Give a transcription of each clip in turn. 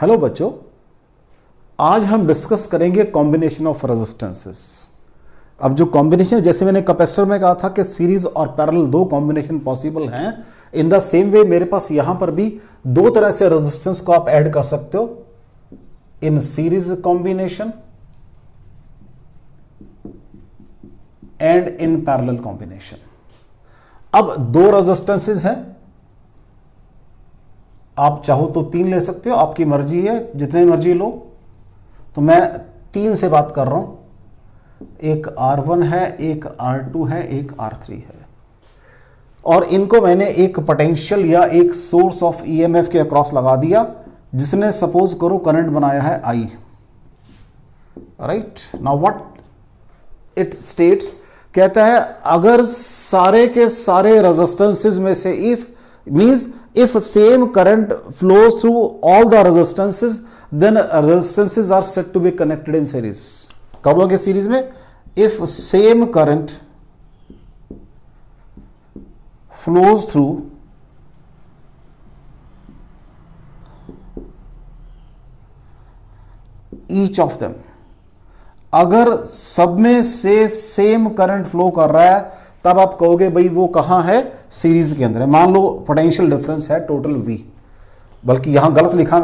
Hello बच्चों, आज हम डिस्कस करेंगे कॉम्बिनेशन ऑफ रेजिस्टेंसेस। अब जो कॉम्बिनेशन, जैसे मैंने कैपेसिटर में कहा था कि सीरीज और पैरेलल दो कॉम्बिनेशन पॉसिबल हैं, इन द सेम वे मेरे पास यहां पर भी दो तरह से रेजिस्टेंस को आप ऐड कर सकते हो, इन series combination and in parallel combination. अब दो रेजिस्टेंसेस हैं, आप चाहो तो तीन ले सकते हो, आपकी मर्जी है, जितने मर्जी लो। तो मैं तीन से बात कर रहा हूं, एक R1 है, एक R2 है, एक R3 है, और इनको मैंने एक पोटेंशियल या एक सोर्स ऑफ EMF के अक्रॉस लगा दिया, जिसने सपोज करो करंट बनाया है I। Right now what it states, कहता है अगर सारे के सारे रेजिस्टेंसेस में से if same current flows through all the resistances, then resistances are said to be connected in series। कब होंगे सीरीज में? if same current flows through each of them, अगर सब में से सेम करंट फ्लो कर रहा है, तब आप कहोगे भाई वो कहां है? सीरीज के अंदर है। मान लो पोटेंशियल डिफरेंस है टोटल V, बल्कि यहां गलत लिखा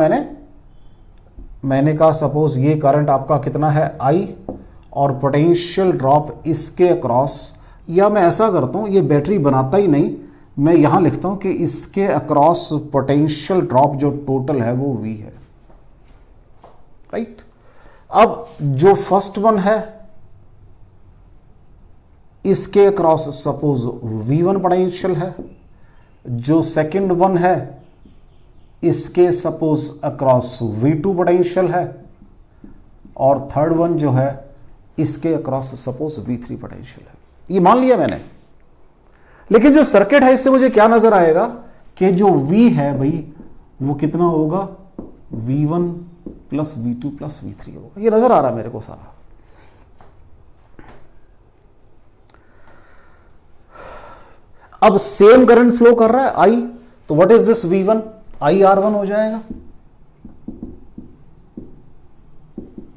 मैंने कहा सपोज ये करंट आपका कितना है I, और पोटेंशियल ड्रॉप इसके अक्रॉस, या मैं ऐसा करता हूं, ये बैटरी बनाता ही नहीं, मैं यहां लिखता हूं कि इसके अक्रॉस पोटेंशियल ड्रॉप जो टोटल है वो V है। राइट, अब जो फर्स्ट वन है इसके अक्रॉस सपोज V1 पोटेंशियल है, जो सेकंड वन है इसके सपोज अक्रॉस V2 पोटेंशियल है, और थर्ड वन जो है इसके अक्रॉस सपोज V3 पोटेंशियल है। ये मान लिया मैंने, लेकिन जो सर्किट है इससे मुझे क्या नजर आएगा कि जो V है भाई वो कितना होगा? V1 plus V2 plus V3 होगा। ये नजर आ रहा है मेरे को सारा। अब सेम करंट फ्लो कर रहा है I, तो what is this V1? IR1 हो जाएगा,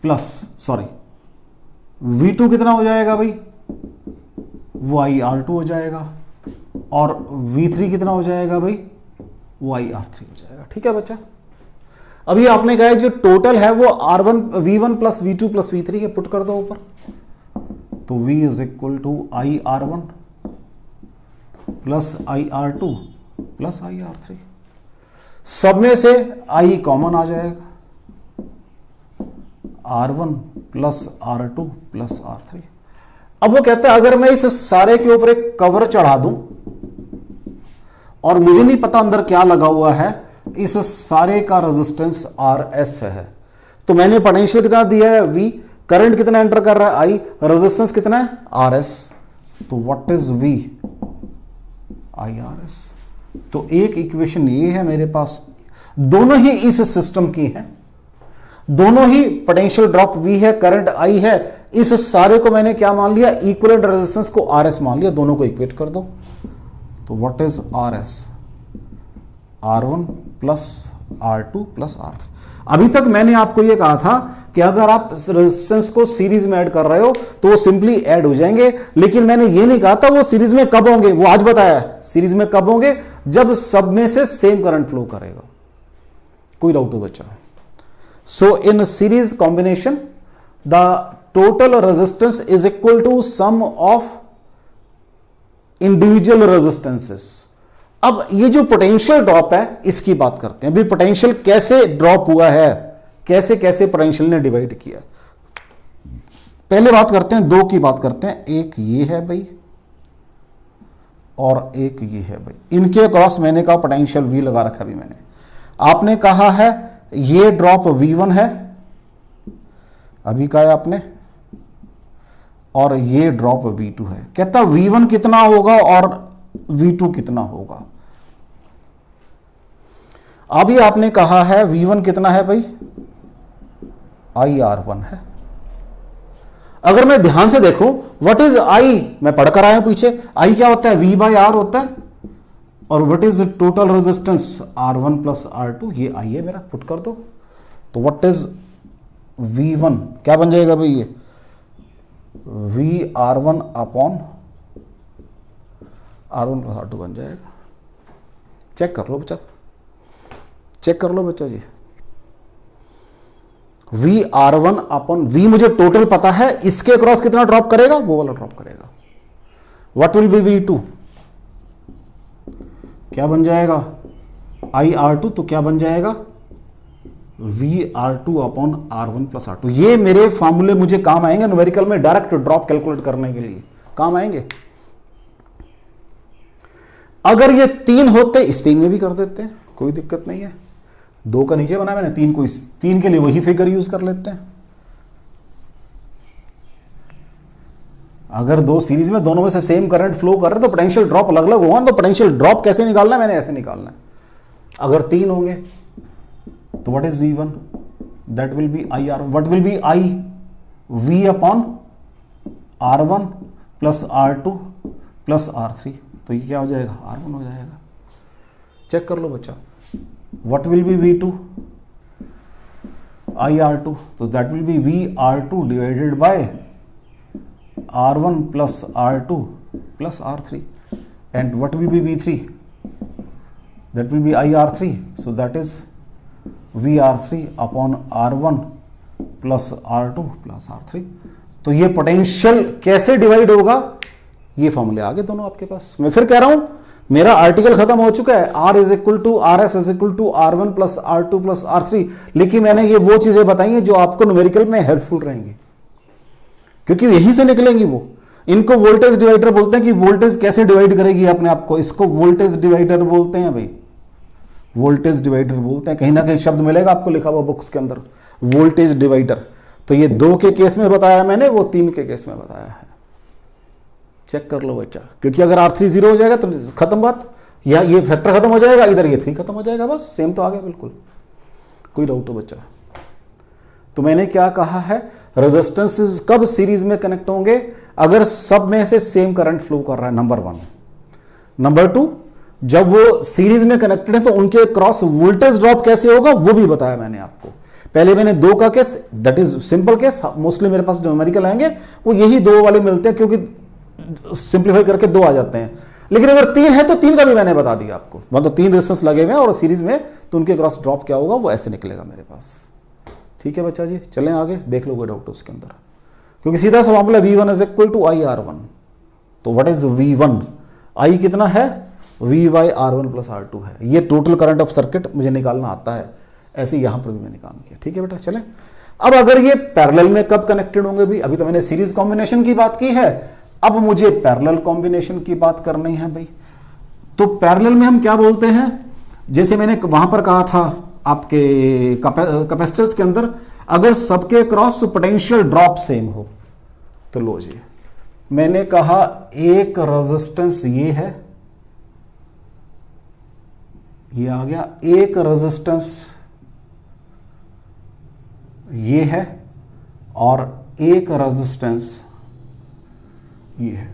प्लस सॉरी V2 कितना हो जाएगा भाई? वो IR2 हो जाएगा, और V3 कितना हो जाएगा भाई? वो IR3 हो जाएगा। ठीक है बच्चा, अभी आपने कहा जो टोटल है वो V1 plus V2 plus V3 है, पुट कर दो ऊपर, तो V is equal to IR1 plus IR2 plus IR3। सब में से I कॉमन आ जाएगा, R1 plus R2 plus R3। अब वो कहता है अगर मैं इस सारे के ऊपर एक कवर चढ़ा दूं और मुझे नहीं पता अंदर क्या लगा हुआ है, इस सारे का रेजिस्टेंस RS है, तो मैंने पोटेंशियल कितना दिया है V, करंट कितना एंटर कर रहा है I, रेजिस्टेंस कितना है RS, तो व्हाट इज V? IRS। तो एक इक्वेशन ये है मेरे पास, दोनों ही इस सिस्टम की है, दोनों ही पोटेंशियल ड्रॉप V है, करंट I है, इस सारे को मैंने क्या मान लिया? इक्विवेलेंट रेजिस्टेंस को RS मान लिया, दोनों को इक्वेट कर दो, तो what is RS? R1 plus R2 plus R3। अभी तक मैंने आपको यह कहा था कि अगर आप रेजिस्टेंस को सीरीज में ऐड कर रहे हो तो वो सिंपली ऐड हो जाएंगे, लेकिन मैंने ये नहीं कहा था वो सीरीज में कब होंगे, वो आज बताया है। सीरीज में कब होंगे? जब सब में से सेम करंट फ्लो करेगा। कोई डाउट हो बच्चा? So in series combination the total resistance is equal to sum of individual resistances. अब ये जो पोटेंशियल ड्रॉप है इसकी बात करते हैं। अभी पोटेंशियल कैसे ड्रॉप हुआ है, कैसे कैसे पोटेंशियल ने डिवाइड किया। पहले बात करते हैं, दो की बात करते हैं, एक ये है भाई और एक ये है भाई। इनके अक्रॉस मैंने कहा पोटेंशियल V लगा रखा अभी मैंने, आपने कहा है ये ड्रॉप V1 है, अभी कहा है आपने, और ये ड्रॉप V2 है। कहता V1 कितना होगा और V2 कितना होगा। अभी आपने कहा है V1 कितना है भाई? IR1 है। अगर मैं ध्यान से देखूं व्हाट इज I, मैं पढ़कर आया हूं पीछे, I क्या होता है? V बाय R होता है, और what is total resistance? R1 plus R2, ये I है मेरा, पुट कर दो, तो व्हाट इज V1, क्या बन जाएगा भाई ये VR1 upon R1 plus R2 बन जाएगा। चेक कर लो बच्चा, चेक कर लो बच्चा जी। VR1 अपॉन V मुझे टोटल पता है, इसके क्रॉस कितना ड्रॉप करेगा, वो वाला ड्रॉप करेगा। व्हाट विल बी V2, क्या बन जाएगा IR2, तो क्या बन जाएगा VR2 upon R1 plus R2। ये मेरे फॉर्मूले मुझे काम आएंगे न्यूमेरिकल में, डायरेक्ट ड्रॉप कैलकुलेट करने के लिए काम आएंगे। अगर ये 3 होते इस 3 में भी कर देते हैं, कोई दिक्कत नहीं है। 2 का नीचे बनाया मैंने, 3 को इस 3 के लिए वही फिगर यूज कर लेते हैं। अगर 2 सीरीज में दोनों में से सेम करंट फ्लो कर रहे हैं तो पोटेंशियल ड्रॉप अलग अलग होगा, तो पोटेंशियल ड्रॉप कैसे निकालना है, मैंने ऐसे निकालना है। अगर 3 होंगे तो what is V1, that will B IR1, what will B I V upon R1 plus R2 plus R3, तो ये क्या हो जाएगा R1 हो जाएगा। चेक कर लो बच्चा। What will B V2 IR2, तो that will B VR2 divided by R1 plus R2 plus R3, and what will be V3, that will be IR3, so that is VR3 upon R1 plus R2 plus R3। तो ये potential कैसे divide होगा, ये फॉर्मूले आ गए दोनों आपके पास। मैं फिर कह रहा हूं, मेरा आर्टिकल खत्म हो चुका है। R is equal to RS is equal to R1 plus R2 plus R3, लेकिन मैंने ये वो चीजें बताई हैं जो आपको न्यूमेरिकल में हेल्पफुल रहेंगी, क्योंकि यहीं से निकलेंगी वो। इनको वोल्टेज डिवाइडर बोलते हैं कि वोल्टेज कैसे डिवाइड करेगी अपने आप को, इसको वोल्टेज डिवाइडर बोलते हैं भाई, वोल्टेज डिवाइडर बोलते हैं। कहीं ना कहीं शब्द मिलेगा आपको लिखा हुआ बुक्स के अंदर, वोल्टेज डिवाइडर। तो ये 2 के केस में बताया मैंने, वो 3 के केस में बताया है। चेक कर लो बच्चा, क्योंकि अगर R3 0 हो जाएगा तो खत्म बात, या ये फैक्टर खत्म हो जाएगा, इधर ये 3 खत्म हो जाएगा, बस सेम तो आ गया बिल्कुल। कोई डाउट हो बच्चा? तो मैंने क्या कहा है, रेजिस्टेंसेस कब सीरीज में कनेक्ट होंगे, अगर सब में से सेम करंट फ्लो कर रहा है, नंबर 1। नंबर 2, जब वो सीरीज में कनेक्टेड है तो उनके क्रॉस वोल्टेज ड्रॉप कैसे होगा, वो भी बताया मैंने आपको। पहले मैंने 2 का case, that is simple case, mostly मेरे पास जो न्यूमेरिकल आएंगे वो यही 2 वाले मिलते हैं, क्योंकि सिंप्लीफाई करके 2 आ जाते हैं। लेकिन अगर 3 है तो 3 का भी मैंने बता दिया आपको, मतलब 3 रेजिस्टेंस लगे हुए हैं और सीरीज में, तो उनके क्रॉस ड्रॉप क्या होगा, वो ऐसे निकलेगा मेरे पास। ठीक है बच्चा जी, चलें आगे, देख लो कोई डाउट उसके अंदर, क्योंकि सीधा सा मामला V1 is equal to IR1। तो व्हाट इज V1, I कितना है, V by R1 plus R2 है। ये टोटल करंट ऑफ सर्किट मुझे निकालना आता है, ऐसे यहां पर भी मैंने काम किया। ठीक है बेटा, चलें। अब अगर ये पैरेलल में कब कनेक्टेड होंगे भी, अभी तो मैंने सीरीज कॉम्बिनेशन की बात की है, अब मुझे पैरेलल कॉम्बिनेशन की बात करनी है भाई। तो पैरेलल में हम क्या बोलते हैं, जैसे मैंने वहां पर कहा था आपके कैपेसिटर्स के अंदर, अगर सबके क्रॉस पोटेंशियल ड्रॉप सेम हो, तो लो जी, मैंने कहा एक रेजिस्टेंस ये है, ये आ गया, एक रेजिस्टेंस ये है, और एक रेजिस्टेंस ये है।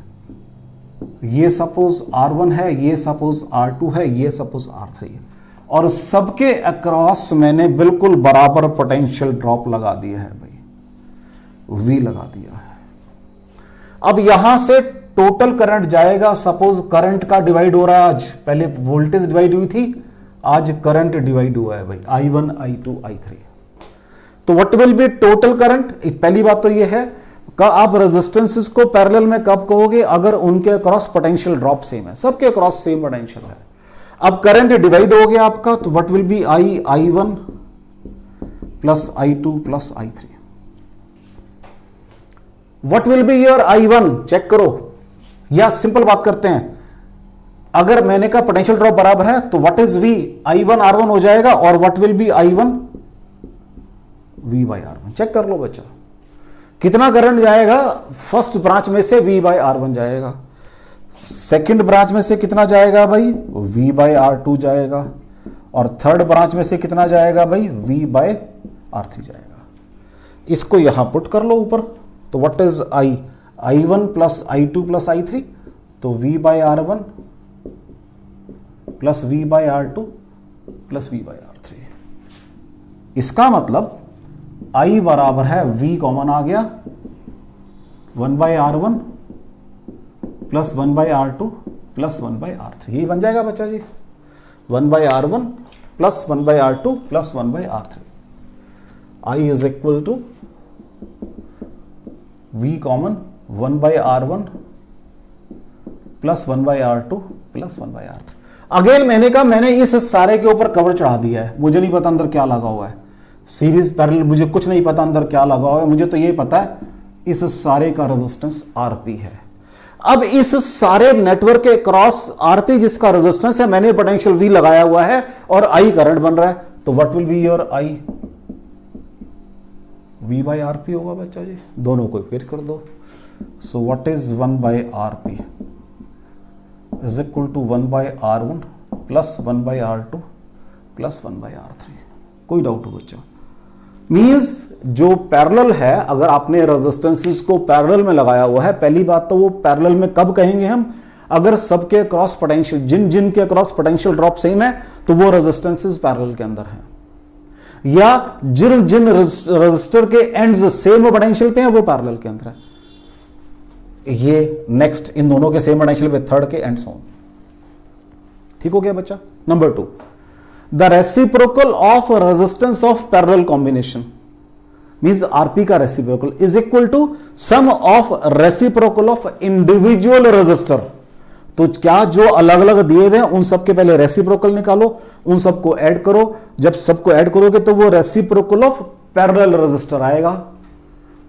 ये सपोज R1 है, ये सपोज R2 है, ये सपोज R3 है, और सबके अक्रॉस मैंने बिल्कुल बराबर पोटेंशियल ड्रॉप लगा दिया है भाई, V लगा दिया है। अब यहां से टोटल करंट जाएगा, सपोज करंट का डिवाइड हो रहा है आज, पहले वोल्टेज डिवाइड हुई थी, आज करंट डिवाइड हुआ है भाई, I1 I2 I3। तो what will B total current, पहली बात तो ये है का आप रेजिस्टेंसेस को पैरेलल में कब कहोगे, अगर उनके क्रॉस पोटेंशियल ड्रॉप सेम है, सबके क्रॉस सेम पोटेंशियल है। अब करंट डिवाइड हो गया आपका, तो what will be I1 plus I2 plus I3। What will be your I1, check करो, या सिंपल बात करते हैं, अगर मैंने कहा पोटेंशियल ड्रॉप बराबर है, तो what is V, I1 R1 हो जाएगा, और what will be I1 V by R1। Check कर लो बच्चा, कितना करंट जाएगा, फर्स्ट ब्रांच में से V बाई R1 जाएगा, सेकंड ब्रांच में से कितना जाएगा भाई, V बाई R2 जाएगा, और थर्ड ब्रांच में से कितना जाएगा भाई, V बाई R3 जाएगा। इसको यहां पुट कर लो ऊपर, तो what is I1 plus I2 plus I3, तो V by R1 plus V by R2 plus V by R3। इसका मतलब I बराबर है V कॉमन आ गया 1/R1 plus 1/R2 plus 1/R3, यही बन जाएगा बच्चा जी, 1/R1 plus 1/R2 plus 1/R3। I is equal to V common 1/R1 plus 1/R2 plus 1/R3। Again मैंने कहा मैंने इस सारे के ऊपर कवर चढ़ा दिया है, मुझे नहीं पता अंदर क्या लगा हुआ है, सीरीज पैरेलल मुझे कुछ नहीं पता अंदर क्या लगा हुआ है, मुझे तो ये पता है इस सारे का रेजिस्टेंस आरपी है। अब इस सारे नेटवर्क के क्रॉस आरपी जिसका रेजिस्टेंस है, मैंने पोटेंशियल वी लगाया हुआ है और आई करंट बन रहा है, तो what will be your I, V by RP होगा बच्चा जी, दोनों को इक्वेट कर दो। So what is 1/RP is equal to 1/R1 plus 1/R2 plus 1/R3। कोई डाउट हो बच्चा? मींस जो पैरेलल है, अगर आपने रेजिस्टेंसेस को पैरेलल में लगाया हुआ है, पहली बात तो वो पैरेलल में कब कहेंगे हम, अगर सबके क्रॉस पोटेंशियल जिन जिन के क्रॉस पोटेंशियल ड्रॉप सेम है तो वो रेजिस्टेंसेस पैरेलल के अंदर है, या जिन जिन रजिस्टर के एंड्स सेम पोटेंशियल पे हैं वो पैरेलल के अंदर है। ये नेक्स्ट इन दोनों के सेम पोटेंशियल पे थर्ड के एंड ऑन। ठीक हो गया बच्चा? Number 2, the reciprocal of resistance of parallel combination means RP का reciprocal is equal to sum of reciprocal of individual resistor. तो क्या जो अलग अलग दिए हुए हैं उन सबके पहले रेसिप्रोकल निकालो, उन सबको ऐड करो, जब सबको ऐड करोगे तो वो रेसिप्रोकल ऑफ पैरेलल रेजिस्टर आएगा।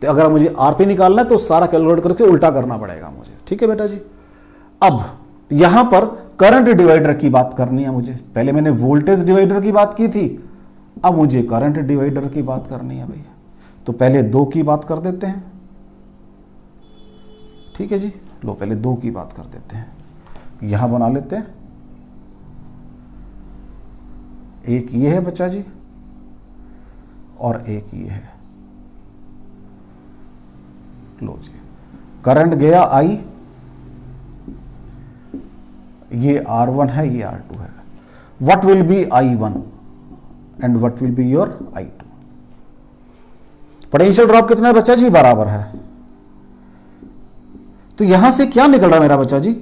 तो अगर मुझे आरपी निकालना है तो सारा कैलकुलेट करके उल्टा करना पड़ेगा मुझे। ठीक है बेटा जी? अब यहां पर करंट डिवाइडर की बात करनी है मुझे, पहले मैंने वोल्टेज डिवाइडर की बात की थी, अब मुझे करंट डिवाइडर की बात करनी है भैया। तो पहले 2 की बात कर देते हैं। ठीक है जी, लो पहले 2 की बात कर देते हैं, यहां बना लेते हैं। एक ये है बच्चा जी और एक ये है। लो जी, करंट गया आई, ये R1 है, ये R2 है। What will be I1 and what will be your I2? Potential drop कितना है बच्चा जी? बराबर है। तो यहां से क्या निकल रहा है मेरा बच्चा जी?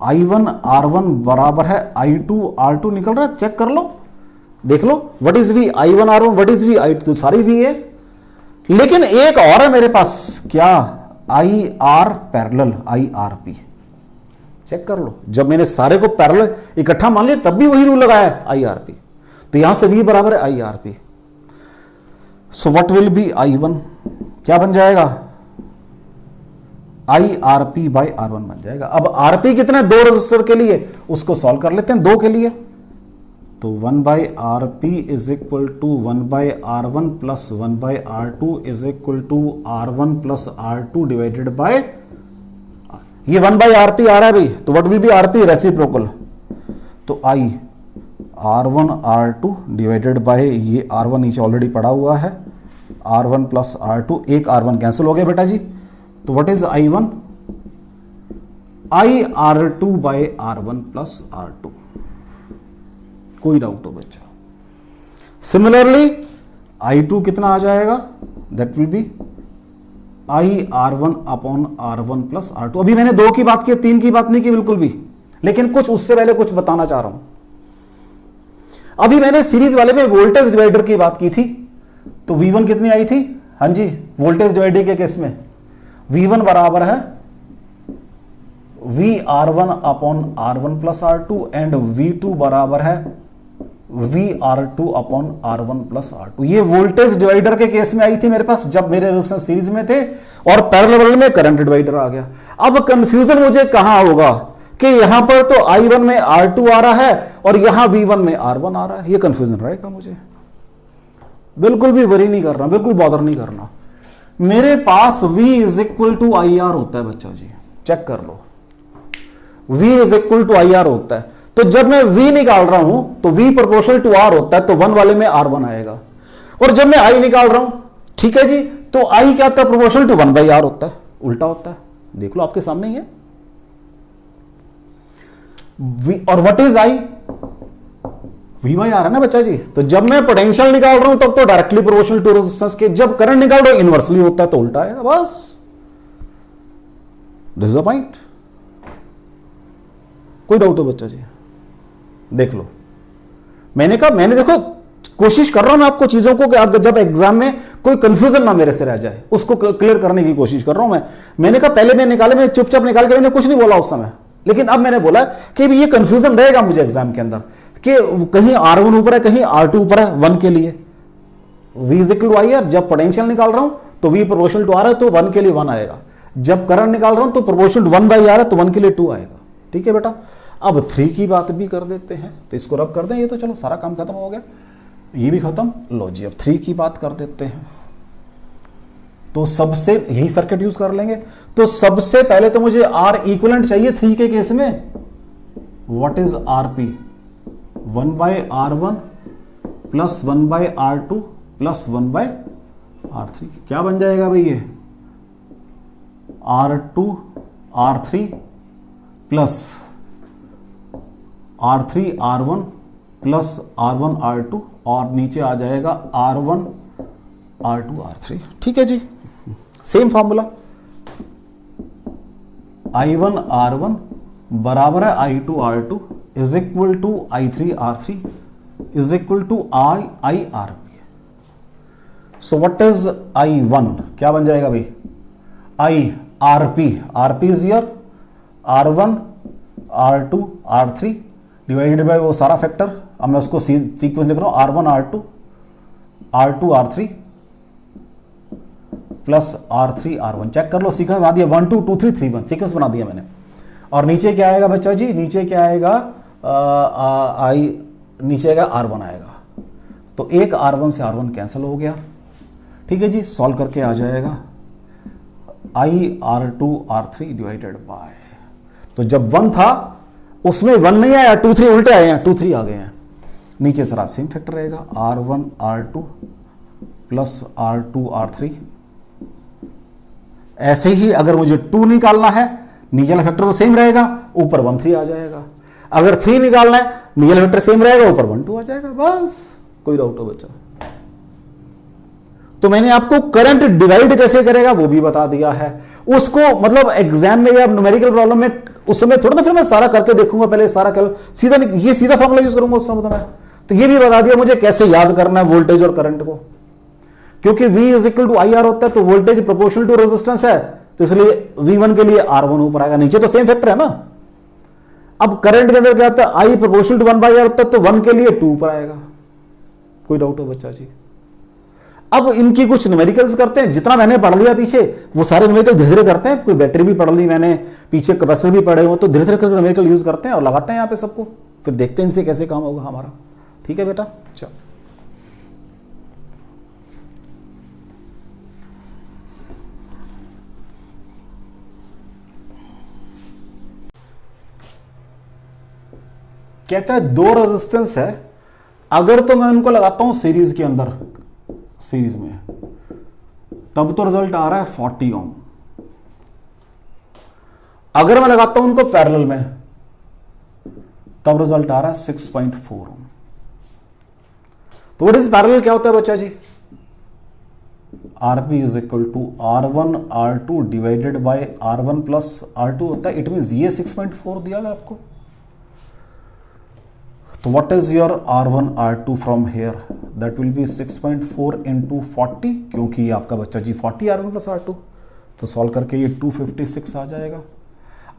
I1 R1 बराबर है I2 R2 निकल रहा है, चेक कर लो, देख लो। What is V? I1 R1, what is V? I2, तो सारी V है। लेकिन एक और है मेरे पास, क्या? IR पैरेलल, IRP, चेक कर लो। जब मैंने सारे को पैरेलल इकट्ठा मान लिया तब भी वही रूल लगाया है, IRP। तो यहां से V बराबर है IRP। So what will be I1? क्या बन जाएगा? IRP बाई R1 बन जाएगा। अब RP कितने? 2 रजिस्टर के लिए, उसको सॉल्व कर लेते हैं 2 के लिए। तो 1/RP is equal to 1/R1 plus 1/R2 is equal to R1 plus R2 divided by, ये 1/RP आ रहा है भाई, तो what will be RP? Reciprocal. तो I R1 R2 divided by, ये R1 नीचे ऑलरेडी पड़ा हुआ है, R1 प्लस R2, एक R1 कैंसिल हो गया बेटा जी। तो what is I1? I R2 by R1 plus R2। कोई डाउट हो बच्चा? सिमिलरली I2 कितना आ जाएगा? That will B I R1 upon R1 plus R2। अभी मैंने 2 की बात की, 3 की बात नहीं की बिल्कुल भी, लेकिन कुछ उससे पहले कुछ बताना चाह रहा हूं। अभी मैंने सीरीज वाले में वोल्टेज डिवाइडर की बात की थी, तो V1 कितनी आई थी? हाँ जी, वोल्टेज डिवाइडर के केस में V1 बराबर है V R1 upon R1 plus R2 and V2 बराबर है V R2 upon R1 plus R2। ये वोल्टेज डिवाइडर के केस में आई थी मेरे पास जब मेरे रेजिस्टेंस सीरीज में थे, और पैरेलल में करंट डिवाइडर आ गया। अब कंफ्यूजन मुझे कहां होगा कि यहां पर तो I1 में R2 आ रहा है और यहां V1 में R1 आ रहा है, ये कंफ्यूजन रहेगा मुझे। बिल्कुल भी वरी नहीं करना, बिल्कुल बॉदर नहीं करना। मेरे पास V is equal to IR होता है बच्चा जी, चेक कर लो। V is equal to IR होता है, तो जब मैं V निकाल रहा हूं तो V प्रोपोर्शनल टू R होता है, तो 1 वाले में R1 आएगा। और जब मैं I निकाल रहा हूं, ठीक है जी, तो I क्या होता है? प्रोपोर्शनल टू 1/R होता है, उल्टा होता है। देख लो आपके सामने ही है। और what is I? V by R है ना बच्चा जी। तो जब मैं पोटेंशियल निकाल रहा हूं तब तो डायरेक्टली प्रोपोर्शनल टू रेजिस्टेंस के, जब करंट निकाल रहा हूं इनवर्सली होता है तो उल्टा है, बस दिस इज द पॉइंट। कोई डाउट हो बच्चा जी? देख लो, मैंने कहा, मैंने देखो कोशिश कर रहा हूं मैं आपको चीजों को कि जब एग्जाम में कोई कंफ्यूजन ना मेरे से रह जाए, उसको क्लियर करने की कोशिश कर रहा हूं मैंने कहा पहले मैं निकाले, मैंने चुपचाप निकाल के मैंने कुछ नहीं बोला उस समय, लेकिन अब मैंने बोला कि ये कंफ्यूजन रहेगा मुझे एग्जाम के अंदर कि कहीं R1 ऊपर है कहीं R2 ऊपर है 1 के लिए। V is equal to I R, जब पोटेंशियल निकाल रहा हूं तो V प्रोपोर्शनल टू आर है तो 1 के लिए 1 आएगा, जब करंट निकाल रहा हूं तो प्रोपोर्शनल 1 बाई आर है तो 1 के लिए 2 आएगा। ठीक है बेटा, अब 3 की बात भी कर देते हैं, तो इसको रब कर दें, ये तो चलो सारा काम खत्म हो गया, ये भी खत्म। लो जी, अब 3 की बात कर देते हैं, तो सबसे यही सर्किट यूज कर लेंगे। तो सबसे पहले तो मुझे R इक्विवेलेंट चाहिए 3 के केस में। What is RP? 1 by R1 plus 1 by R2 plus 1 by R3। क्या बन जाएगा भाई ये? R2 R3 plus R3 R1 plus R1 R2 और नीचे आ जाएगा R1 R2 R3। ठीक है जी, सेम फॉर्मूला, I1 R1 बराबर है I2 R2 is equal to I3 R3 is equal to I RP। So what is I1? क्या बन जाएगा भाई? I RP is your R1 R2 R3 divided by वो सारा फैक्टर, अब मैं उसको सीक्वेंस लिख रहा हूं, R1 R2 R3 plus R3 R1। Check कर लो, सीक्वेंस बना दिया, 1 2 2 3 3 1 सीक्वेंस बना दिया मैंने। और नीचे क्या आएगा बच्चा जी? नीचे क्या आएगा? नीचे आएगा R1 आएगा, तो एक R1 से R1 कैंसिल हो गया। ठीक है जी, सॉल्व करके आ जाएगा I R2 R3 divided bye, तो जब 1 था उसमें 1 नहीं आया, 2 3 उल्टे आए हैं, 2 3 आ गए हैं। नीचे सारा सेम फैक्टर रहेगा, R1 R2 plus R2 R3। ऐसे ही अगर मुझे 2 निकालना है, नीचे वाला फैक्टर तो सेम रहेगा, ऊपर 1 3 आ जाएगा। अगर 3 निकालना है, नीचे वाला फैक्टर सेम रहेगा, ऊपर 1 2 आ जाएगा, बस। कोई डाउट हो बच्चा? तो मैंने आपको करंट डिवाइड कैसे करेगा वो भी बता दिया है। उसको मतलब एग्जाम में या न्यूमेरिकल प्रॉब्लम में उस समय थोड़ा ना फिर मैं सारा करके देखूंगा, पहले सारा कल सीधा ये सीधा फॉर्मूला यूज करूंगा उस समय तो मैं, तो ये भी बता दिया मुझे कैसे याद करना है वोल्टेज और करंट को, क्योंकि V is equal to I R होता है तो वोल्टेज प्रोपोर्शनल टू रेजिस्टेंस है, तो इसलिए V1 के लिए R1 ऊपर आएगा, नीचे तो सेम फैक्टर है ना। अब करंट के अंदर क्या होता है? I proportional to 1 by R होता है, तो 1 के लिए 2 ऊपर आएगा। कोई डाउट हो बच्चा जी? अब इनकी कुछ न्यूमेरिकल्स करते हैं, जितना मैंने पढ़ लिया पीछे वो सारे न्यूमेरिकल धीरे धीरे करते हैं। कोई बैटरी भी पढ़ ली मैंने, पीछे कैपेसिटर भी पढ़े हो, तो धीरे धीरे करके न्यूमेरिकल यूज करते हैं और लगाते हैं यहाँ पे सबको, फिर देखते हैं इनसे कैसे काम होगा हमारा। ठीक है बेटा, चलो कहता है 2 रेजिस्टेंस है, अगर तो मैं उनको लगाता हूं सीरीज के अंदर, सीरीज में, तब तो रिजल्ट आ रहा है 40 ओम। अगर मैं लगाता हूं उनको पैरेलल में, तब रिजल्ट आ रहा है 6.4 ओम। तो व्हाट इज पैरेलल? क्या होता है बच्चा जी? RP is equal to R1 R2 divided by R1 plus R2 होता है। इट मीन ये 6.4 दिया है आपको, तो what is your R1 R2 from here? That will be 6.4 into 40, क्योंकि ये आपका बच्चा जी 40 R1 प्लस R2, तो सॉल्व करके ये 256 आ जाएगा।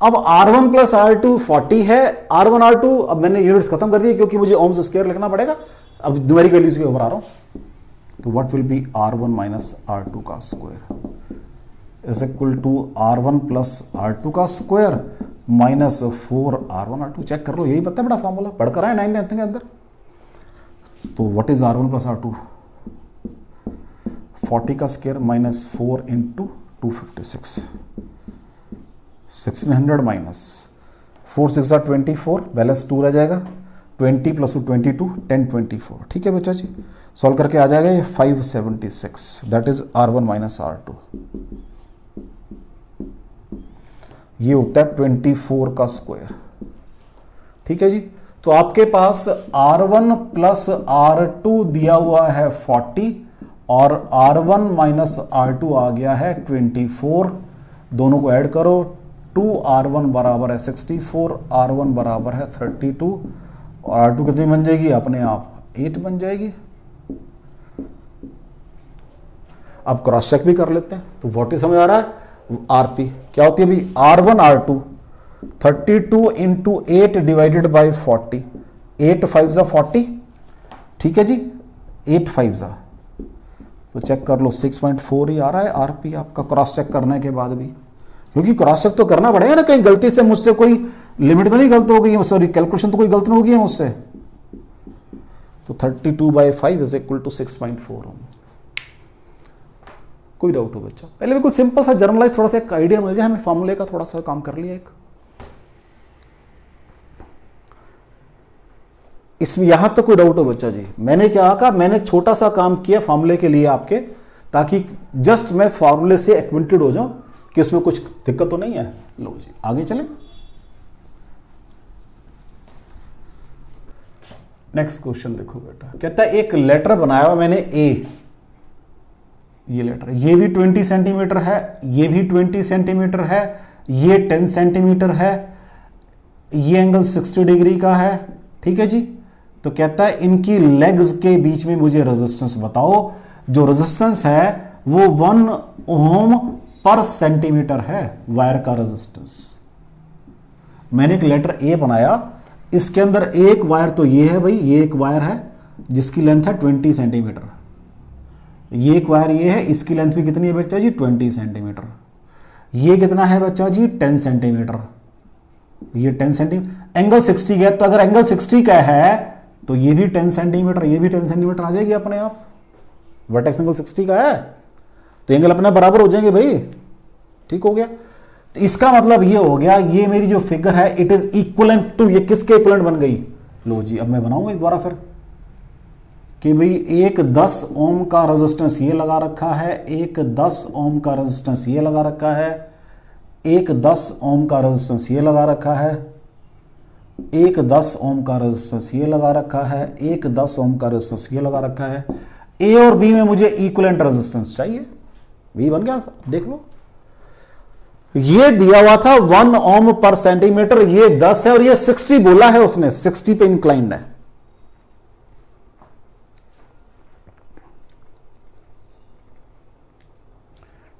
अब R1 प्लस R2 40 है, R1 R2, अब मैंने यूनिट्स खत्म कर दिए क्योंकि मुझे ओम्स स्क्वायर लिखना पड़ेगा, अब न्यूमेरिक वैल्यूज के ऊपर आ रहा हूं। तो what will B R1 minus R2 का square is equal to R1 plus R2 का square minus 4 R1 R2। Check कर लो, यही पता है बड़ा फॉर्मूला पढ़ कर आए 9th के अंदर। तो what is R1 plus R2? 40 का square minus 4 into 256, 1600 minus 4 6 24, balance 2 रह जाएगा, 20 प्लस 22 1024। ठीक है बच्चा जी, सॉल्व करके आ जाएगा ये 576, that is R1 minus R2। ये होता है 24 का स्क्वायर। ठीक है जी, तो आपके पास R1 प्लस R2 दिया हुआ है 40 और R1 माइनस R2 आ गया है 24। दोनों को ऐड करो, 2R1 बराबर है 64, R1 बराबर है 32 और R2 कितनी बन जाएगी अपने आप 8 बन जाएगी। अब क्रॉस चेक भी कर लेते हैं। तो 40 समझ आ रहा है, आरपी क्या होती है भाई, R1 R2 32 into 8 divided by 40, 8 5 जा 40, ठीक है जी, 8 5 जा, तो चेक कर लो 6.4 ही आ रहा है आरपी आपका क्रॉस चेक करने के बाद भी, क्योंकि क्रॉस चेक तो करना पड़ेगा ना, कहीं गलती से मुझसे कोई लिमिट तो नहीं गलत हो गई, सॉरी कैलकुलेशन तो कोई गलत नहीं होगी है मुझसे। तो 32/5 इज इक्वल टू 6.4। कोई डाउट हो बच्चा? पहले बिल्कुल सिंपल सा जर्नलाइज, थोड़ा सा एक आइडिया मिल जाए हमें, फॉर्मूले का थोड़ा सा काम कर लिया एक। इसमें यहां तक कोई डाउट हो बच्चा जी? मैंने क्या कहा, मैंने छोटा सा काम किया फॉर्मूले के लिए आपके, ताकि जस्ट मैं फॉर्मूले से एक्विंटेड हो जाऊं कि उसमें कुछ दिक्कत तो नहीं है। लो जी आगे चलें। नेक्स्ट क्वेश्चन देखो बेटा, कहता है एक लेटर बनाया हुआ मैंने ए, ये लेटर, ये भी 20 सेंटीमीटर है, ये भी 20 सेंटीमीटर है, ये 10 सेंटीमीटर है, ये एंगल 60 डिग्री का है, ठीक है जी। तो कहता है इनकी लेग्स के बीच में मुझे रेजिस्टेंस बताओ। जो रेजिस्टेंस है वो 1 ओम पर सेंटीमीटर है, वायर का रेजिस्टेंस। मैंने एक लेटर ए बनाया, इसके अंदर एक वायर तो ये है भाई, ये एक वायर है जिसकी लेंथ है 20 सेंटीमीटर, ये एक वायर ये है, इसकी लेंथ भी कितनी है बच्चा जी 20 सेंटीमीटर। ये कितना है बच्चा जी 10 सेंटीमीटर, ये 10 सेंटीमीटर, एंगल 60 का है, तो अगर एंगल 60 का है तो ये भी 10 सेंटीमीटर, ये भी 10 सेंटीमीटर आ जाएगी अपने आप। वर्टेक्स एंगल 60 का है तो एंगल अपने बराबर हो जाएंगे भाई, ठीक हो गया। तो इसका मतलब ये हो गया, ये मेरी जो फिगर है इट इज इक्वलेंट टू, ये किसके इक्वलेंट बन गई? लो जी अब मैं बनाऊंगा एक दोबारा फिर कि भाई एक 10 ओम का रेजिस्टेंस ये लगा रखा है, एक 10 ओम का रेजिस्टेंस ये लगा रखा है, एक 10 ओम का रेजिस्टेंस ये लगा रखा है, एक 10 ओम का रेजिस्टेंस ये लगा रखा है, एक 10 ओम का रेजिस्टेंस ये लगा रखा है। ए और बी में मुझे इक्विवेलेंट रेजिस्टेंस चाहिए, बी बन गया, देख लो। ये दिया हुआ था 1 ओम पर सेंटीमीटर, ये 10 है और ये 60 बोला है उसने, 60 पे इंक्लाइंड है।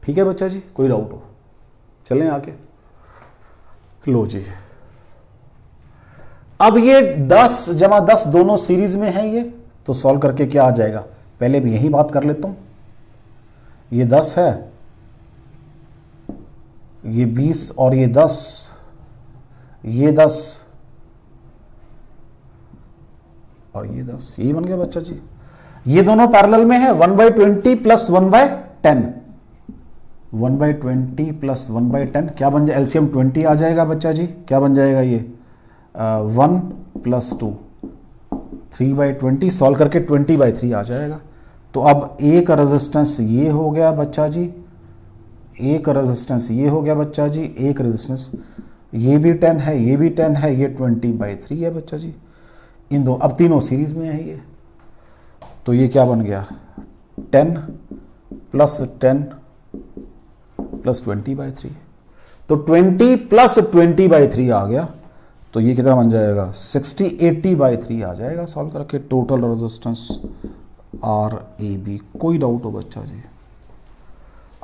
ठीक है बच्चा जी, कोई डाउट हो? चलें आगे। लो जी अब ये 10 जमा 10 दोनों सीरीज में है, ये तो सॉल्व करके क्या आ जाएगा, पहले भी यही बात कर लेता हूं। ये 10 है, ये 20 और ये 10, ये 10 और ये 10, यही बन गया बच्चा जी। ये दोनों पैरेलल में है, 1/20 प्लस 1/10, 1/20 प्लस 1/10 क्या बन जाए, एलसीएम 20 आ जाएगा बच्चा जी। क्या बन जाएगा ये 1 प्लस 2, 3/20, सॉल्व करके 20/3 आ जाएगा। तो अब एक रेजिस्टेंस ये हो गया बच्चा जी, एक रेजिस्टेंस ये हो गया बच्चा जी, एक रेजिस्टेंस ये भी 10 है, ये भी 10 है, ये 20/3 है बच्चा जी। इन दो, अब तीनों सीरीज में है ये, तो ये क्या बन गया 10 प्लस 10 प्लस 20/3, तो 20 प्लस 20/3 आ गया। तो ये कितना बन जाएगा 60, 80/3 आ जाएगा सॉल्व करके। टोटल रेजिस्टेंस RAB, कोई डाउट हो बच्चा जी?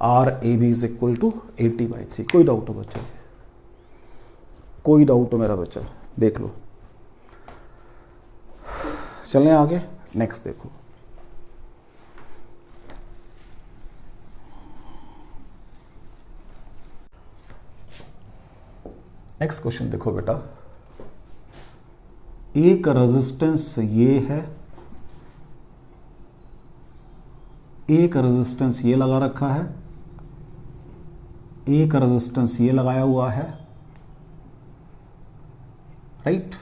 RAB इज इक्वल टू 80/3, कोई डाउट हो बच्चा जी? कोई डाउट हो मेरा बच्चा? देख लो। चलें आगे, नेक्स्ट देखो। नेक्स्ट क्वेश्चन देखो बेटा, एक रेजिस्टेंस ये है, एक रेजिस्टेंस ये लगा रखा है, एक रेजिस्टेंस ये लगाया हुआ है, राइट।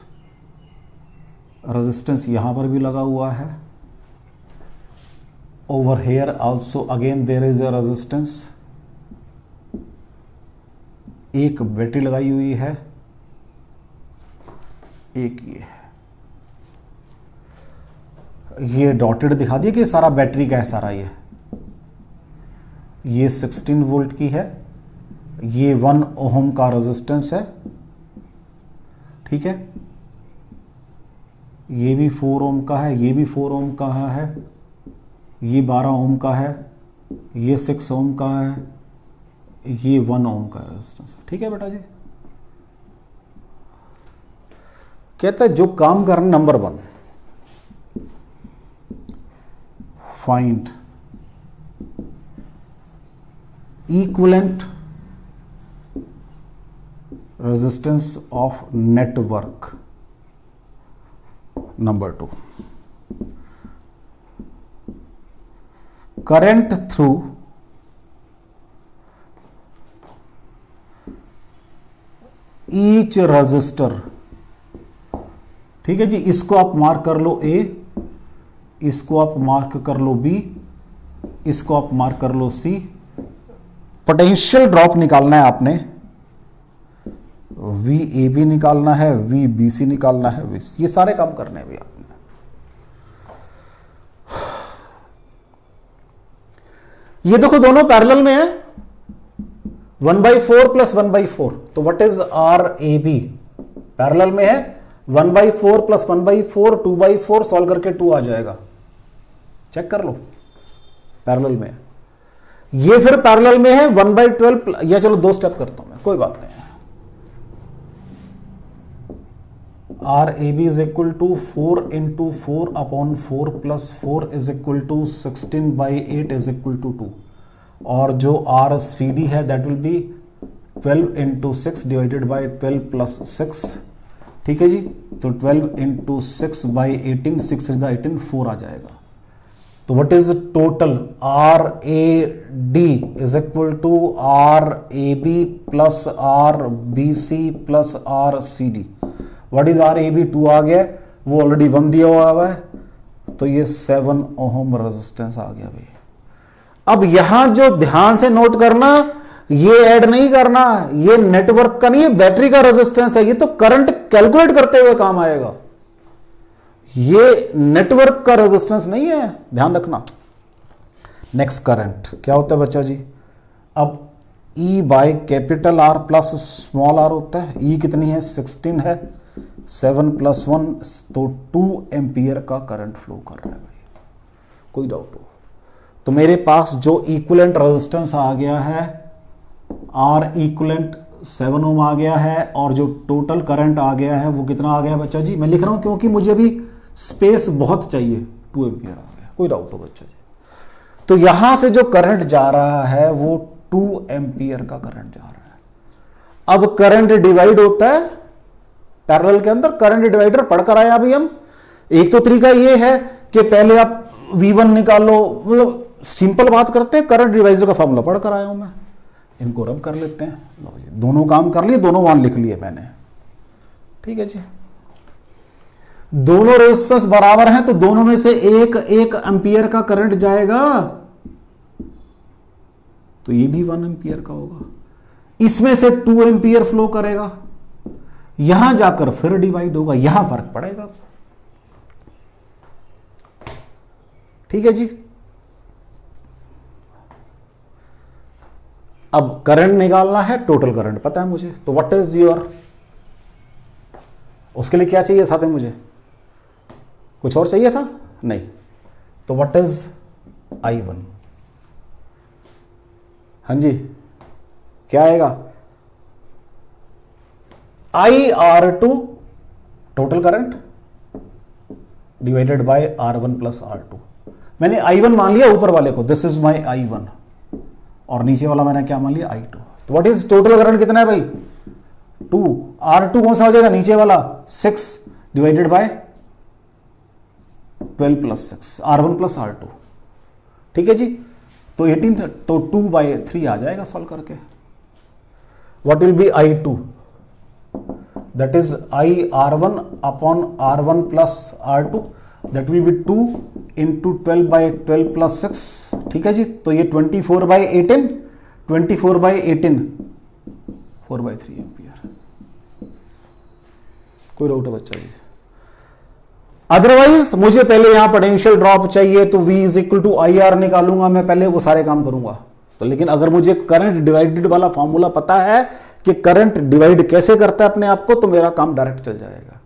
रेजिस्टेंस यहां पर भी लगा हुआ है, over here also again there is a resistance. एक बैटरी लगाई हुई है, एक ये है, ये डॉटेड दिखा दिया कि सारा बैटरी का है सारा। ये 16 वोल्ट की है, ये 1 ओम का रेजिस्टेंस है, ठीक है। ये भी 4 ओम का है, ये भी 4 ओम का है, ये 12 ओम का है, ये 6 ओम का है, ये 1 ओम का रेजिस्टेंस है, ठीक है बेटा जी। कहता है जो काम करना, number 1, find equivalent resistance of network. Number 2, current through each resistor, ठीक है जी। इसको आप मार्क कर लो A, इसको आप मार्क कर लो B, इसको आप मार्क कर लो C। पोटेंशियल ड्रॉप निकालना है आपने, VAB निकालना है, VBC निकालना है, ये सारे काम करने हैं भी आपने। ये देखो दोनों पैरेलल में है, 1/4 प्लस 1/4, तो व्हाट इज RAB? पैरेलल में है, 1/4 प्लस 1/4, 2/4 सॉल्व करके 2 आ जाएगा, चेक कर लो, पैरेलल में है। ये फिर पैरेलल में है 1/12, या चलो 2 स्टेप करता हूं मैं, कोई बात नहीं है। RAB is equal to 4 into 4 upon 4 plus 4 is equal to 16/8 is equal to 2, और जो RCD है that will be 12 into 6 divided by 12 plus 6, ठीक है जी। तो 12 इंटू 6/18, 6 इज 18, 4 आ जाएगा। तो what is total? RAD is equal to RAB plus RBC plus RCD। What is RAB? 2 आ गया, वो ऑलरेडी 1 दिया हुआ है, तो ये 7 ओम रेजिस्टेंस आ गया भाई। अब यहां जो ध्यान से नोट करना, ये ऐड नहीं करना, ये नेटवर्क का नहीं है, बैटरी का रेजिस्टेंस है, ये तो करंट कैलकुलेट करते हुए काम आएगा, ये नेटवर्क का रेजिस्टेंस नहीं है, ध्यान रखना। नेक्स्ट करंट क्या होता है बच्चा जी? अब E by capital R plus small r होता है। E कितनी है? 16 है, 7 प्लस 1, तो 2 एम्पियर का करंट फ्लो कर रहा है भाई, कोई डाउट हो तो। मेरे पास जो इक्विवेलेंट रेजिस्टेंस आ गया है, R इक्विवेलेंट 7 ओम आ गया है, और जो टोटल करंट आ गया है वो कितना आ गया बच्चा जी? मैं लिख रहा हूं क्योंकि मुझे भी स्पेस बहुत चाहिए, 2 एम्पियर आ गया, कोई डाउट हो बच्चा जी? तो यहां से जो करंट जा रहा है वो 2 एम्पियर का करंट जा रहा है। अब करंट डिवाइड होता है पैरेलल के अंदर, करंट डिवाइडर पढ़कर आए अभी हम। एक तो तरीका ये है कि पहले आप V1 निकालो, मतलब सिंपल बात करते हैं, करंट डिवाइडर का फॉर्मूला पढ़कर आया हूं मैं, इनको रब कर लेते हैं। लो जी, दोनों काम कर लिए, दोनों मान लिख लिए मैंने, ठीक है जी। दोनों रेजिस्टेंस बराबर हैं, तो दोनों में से एक एम्पियर का करंट जाएगा, तो ये भी 1 एम्पियर का होगा। इसमें से 2 एम्पियर फ्लो करेगा, यहां जाकर फिर डिवाइड होगा, यहां फर्क पड़ेगा, ठीक है जी। अब करंट निकालना है, टोटल करंट पता है मुझे, तो व्हाट इज योर, उसके लिए क्या चाहिए साथ में मुझे? कुछ और चाहिए था? नहीं, तो व्हाट इज I1? हाँ जी, क्या आएगा? IR2 total current divided by R1 plus R2। मैंने I1 मान लिया ऊपर वाले को, दिस इज माई I1, और नीचे वाला मैंने क्या मान लिया? I2। तो व्हाट इज टोटल करंट कितना है भाई? 2। R2 कौन सा हो जाएगा? नीचे वाला 6 divided by 12 plus 6, R1 plus R2, ठीक है जी। तो 18, तो 2/3 आ जाएगा सॉल्व करके। What will B I2? That is IR1 upon R1 plus R2, that will B 2 into 12/12 plus 6, ठीक है जी। तो ये 24/18, 24/18 4/3 एम्पियर। कोई डाउट है बच्चा जी? अदरवाइज मुझे पहले यहां पोटेंशियल ड्रॉप चाहिए तो V is equal to I R निकालूंगा, मैं पहले वो सारे काम करूंगा। तो लेकिन अगर मुझे करंट डिवाइडेड वाला फॉर्मूला पता है कि करंट डिवाइड कैसे करता है अपने आप को, तो मेरा काम डायरेक्ट चल जाएगा।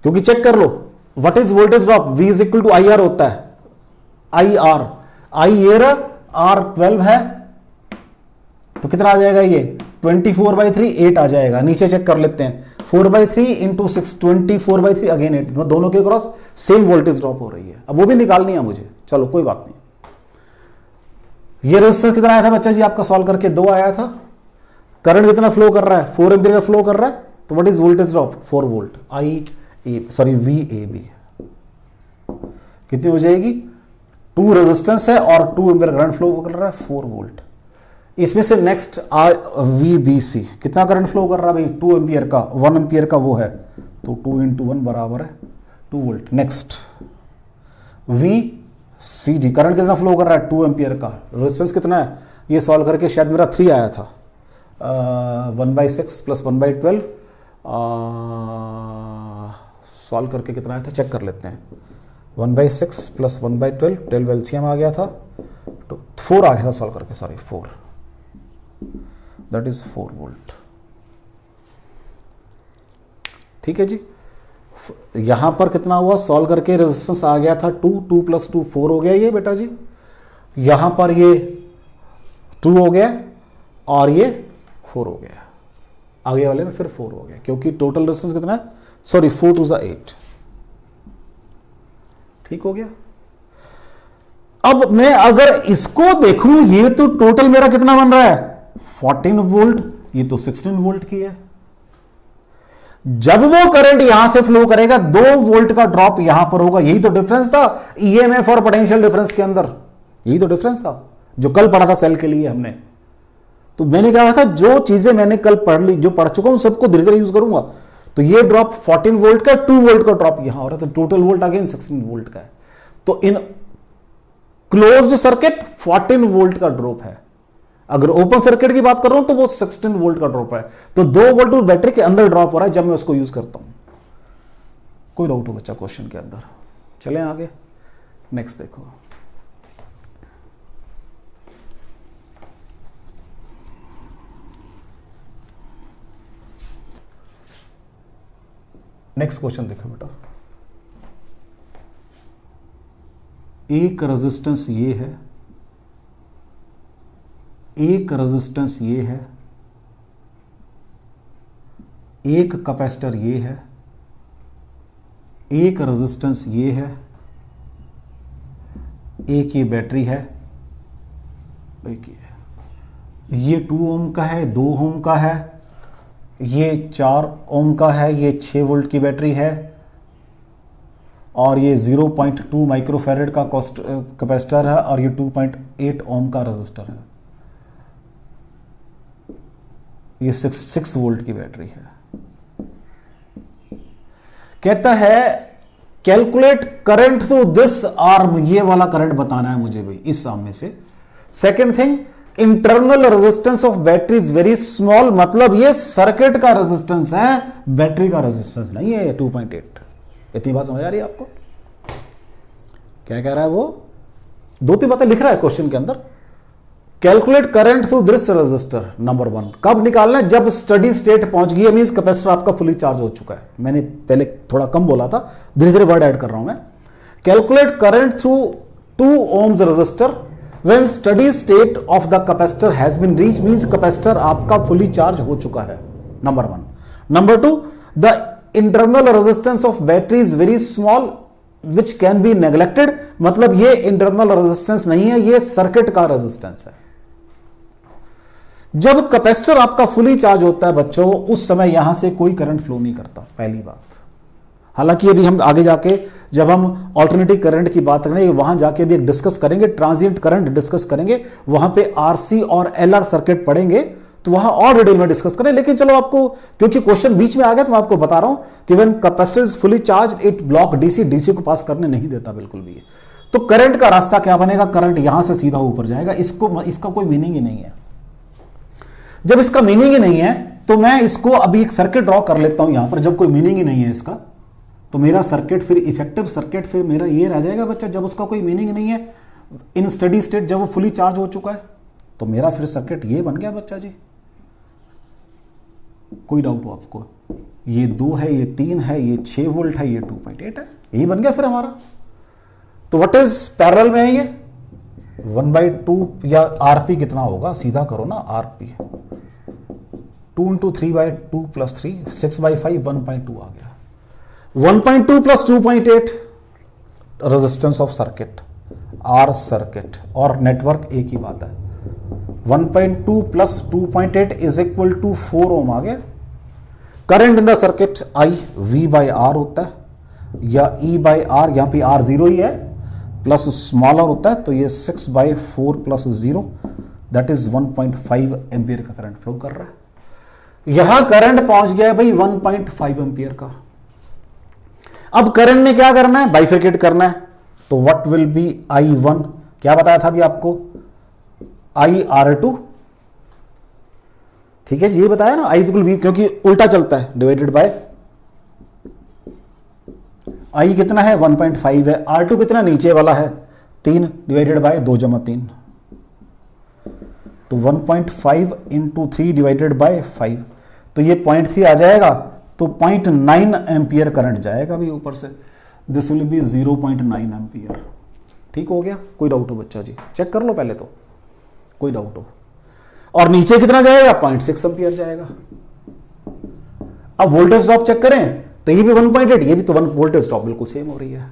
क्योंकि चेक कर लो, what is voltage drop, V is equal to I R होता है, आई आर, आई एयर आर 12 है, तो कितना आ जाएगा ये 24/3, 8 आ जाएगा। नीचे चेक कर लेते हैं, 4/3 इंटू 6, 24/3 अगेन 8, दोनों के क्रॉस सेम वोल्टेज ड्रॉप हो रही है। अब वो भी निकालनी है मुझे, चलो कोई बात नहीं। ये रेजिस्टेंस कितना आया था बच्चा जी आपका सॉल्व करके, 2 आया था। करंट कितना फ्लो कर रहा है, 4 एम्पीयर का फ्लो कर रहा है, तो what is voltage drop, 4 volt, VAB कितनी हो जाएगी, 2 रेजिस्टेंस है और 2 एम्पीयर करंट फ्लो कर रहा है, 4 वोल्ट। इसमें से नेक्स्ट VBC कितना करंट फ्लो कर रहा है भाई, 2 एम्पीयर का, 1 एम्पीयर का वो है, तो 2 × 1 बराबर है 2 वोल्ट। नेक्स्ट VCD करंट कितना फ्लो कर रहा है, 2 एम्पीयर का, रेजिस्टेंस कितना है, ये सॉल्व करके शायद मेरा 3 आया था, 1/6 + 1/12, सॉल्व करके कितना आया था चेक कर लेते हैं, 1/6 + 1/12, 12 LCM आ गया था, तो 4 आ गया था सॉल्व करके, सॉरी 4, दैट इज 4 वोल्ट। ठीक है जी, यहां पर कितना हुआ सॉल्व करके, रेजिस्टेंस आ गया था 2, 2 + 2 4 हो गया ये बेटा जी, यहां पर ये 2 हो गया और ये 4 हो गया, आगे वाले में फिर 4 हो गया, क्योंकि टोटल रेजिस्टेंस कितना है, सॉरी 4 × 8, ठीक हो गया। अब मैं अगर इसको देखूं, ये तो टोटल मेरा कितना बन रहा है 14 वोल्ट, ये तो 16 वोल्ट की है। जब वो करंट यहां से फ्लो करेगा 2 वोल्ट का ड्रॉप यहां पर होगा, यही तो डिफरेंस था ईएमएफ और पोटेंशियल डिफरेंस के अंदर, यही तो डिफरेंस था जो कल पढ़ा था सेल के लिए हमने। तो मैंने कहा था जो चीजें मैंने कल पढ़ ली, जो पढ़ चुका हूं, सबको धीरे धीरे यूज करूंगा। तो ये ड्रॉप 14 वोल्ट का, 2 वोल्ट का ड्रॉप यहां हो रहा है, तो टोटल वोल्ट अगेन 16 वोल्ट का है। तो इन क्लोज्ड सर्किट 14 वोल्ट का ड्रॉप है, अगर ओपन सर्किट की बात कर रहा हूं तो वो 16 वोल्ट का ड्रॉप है। तो 2 वोल्ट बैटरी के अंदर ड्रॉप हो रहा है जब मैं उसको यूज करता हूं। कोई डाउट हो बच्चा क्वेश्चन के अंदर? चलें आगे, नेक्स्ट देखो। नेक्स्ट क्वेश्चन देखो बेटा, एक रेजिस्टेंस ये है, एक रेजिस्टेंस ये है, एक कैपेसिटर ये है, एक रेजिस्टेंस ये है, एक ये बैटरी है, एक ये 2 ओम का है, 2 ओम का है, ये 4 ओम का है, ये 6 वोल्ट की बैटरी है, और ये 0.2 माइक्रोफैरेड का कैपेसिटर है, और ये 2.8 ओम का रेजिस्टर है। ये 6 वोल्ट की बैटरी है। कहता है calculate current through this arm, ये वाला करंट बताना है मुझे भाई इस आर्म में से। Second thing, internal resistance of battery is very small, मतलब ये सर्किट का रेजिस्टेंस है, बैटरी का रेजिस्टेंस नहीं है। 2.8, इतनी बात समझ आ रही है आपको? क्या कह रहा है वो? 2-3 बातें लिख रहा है क्वेश्चन के अंदर। Calculate current through this resistor, number 1 कब निकालना है? जब स्टडी स्टेट पहुंच गई है, मींस कैपेसिटर आपका फुली चार्ज हो चुका है। मैंने पहले थोड़ा कम बोला था, धीरे धीरे वर्ड ऐड कर रहा हूं मैं। Calculate current through 2 ohms resistor when steady state of the capacitor has been reach, means capacitor आपका फुली चार्ज हो चुका है, number 1। Number 2, the internal resistance of battery is very small which can be neglected, मतलब ये internal resistance नहीं है, ये circuit का रेजिस्टेंस है। जब कैपेसिटर आपका फुली चार्ज होता है बच्चों, उस समय यहां से कोई करंट फ्लो नहीं करता, पहली बात। हालांकि अभी हम आगे जाके जब हम ऑल्टरनेटिव करंट की बात करेंगे, वहां जाके भी एक डिस्कस करेंगे, ट्रांजिएंट करंट डिस्कस करेंगे, वहां पे आरसी और एलआर सर्किट पढ़ेंगे, तो वहां और डिटेल में डिस्कस करें। लेकिन चलो आपको, क्योंकि क्वेश्चन बीच में आ गया, तो मैं आपको बता रहा हूं कि when capacitor is fully charge it block DC, DC को पास करने नहीं देता बिल्कुल भी। तो करंट का रास्ता क्या बनेगा? करंट यहां से सीधा ऊपर जाएगा। इसका कोई मीनिंग ही नहीं है। जब इसका मीनिंग ही नहीं है, तो मैं इसको अभी एक सर्किट ड्रॉ कर लेता हूं यहां पर, जब कोई मीनिंग ही नहीं है इसका, तो मेरा सर्किट फिर इफेक्टिव सर्किट फिर मेरा ये रह जाएगा बच्चा, जब उसका कोई मीनिंग नहीं है इन स्टडी स्टेट, जब वो फुली चार्ज हो चुका है तो मेरा फिर सर्किट ये बन गया बच्चा जी। कोई डाउट हो आपको? ये 2 है, ये 3 है, ये 6 वोल्ट है, ये 2.8 है, यही बन गया फिर हमारा। तो व्हाट इज पैरेलल में है ये 1/2 या आरपी कितना होगा, सीधा करो ना आरपी 2 × 3/2 + 3 6/5 1.2 आ गया। 1.2 + 2.8 resistance of circuit R circuit और नेटवर्क एक ही बात है। 1.2 + 2.8 = 4 ओम आ गया। Current in the circuit I V/R होता है या E/R, यहां पे R 0 ही है, प्लस स्मॉलर होता है तो ये 6/4 + 0 दैट इज 1.5 एम्पियर का करंट फ्लो कर रहा है। यहां करंट पहुंच गया भाई 1.5 एम्पियर का। अब करंट ने क्या करना है, बाइफिकेट करना है, तो व्हाट विल बी I1, क्या बताया था अभी आपको, IR2, ठीक है जी, ये बताया ना I = V, क्योंकि उल्टा चलता है, डिवाइडेड बाय I कितना है 1.5 है, R2 कितना नीचे वाला है 3 डिवाइडेड बाय 2 + 3, तो 1.5 × 3 डिवाइडेड बाय 5, तो ये 0.3 आ जाएगा, तो 0.9 एम्पियर करंट जाएगा अभी ऊपर से, दिस विल बी 0.9 एम्पियर। ठीक हो गया? कोई डाउट हो बच्चा जी? चेक कर लो पहले तो, कोई डाउट हो। और नीचे कितना जाएगा 0.6 एम्पियर जाएगा। अब वोल्टेज ड्रॉप चेक करें तो ये भी 1.8, ये भी तो 1 वोल्टेज ड्रॉप बिल्कुल सेम हो रही है।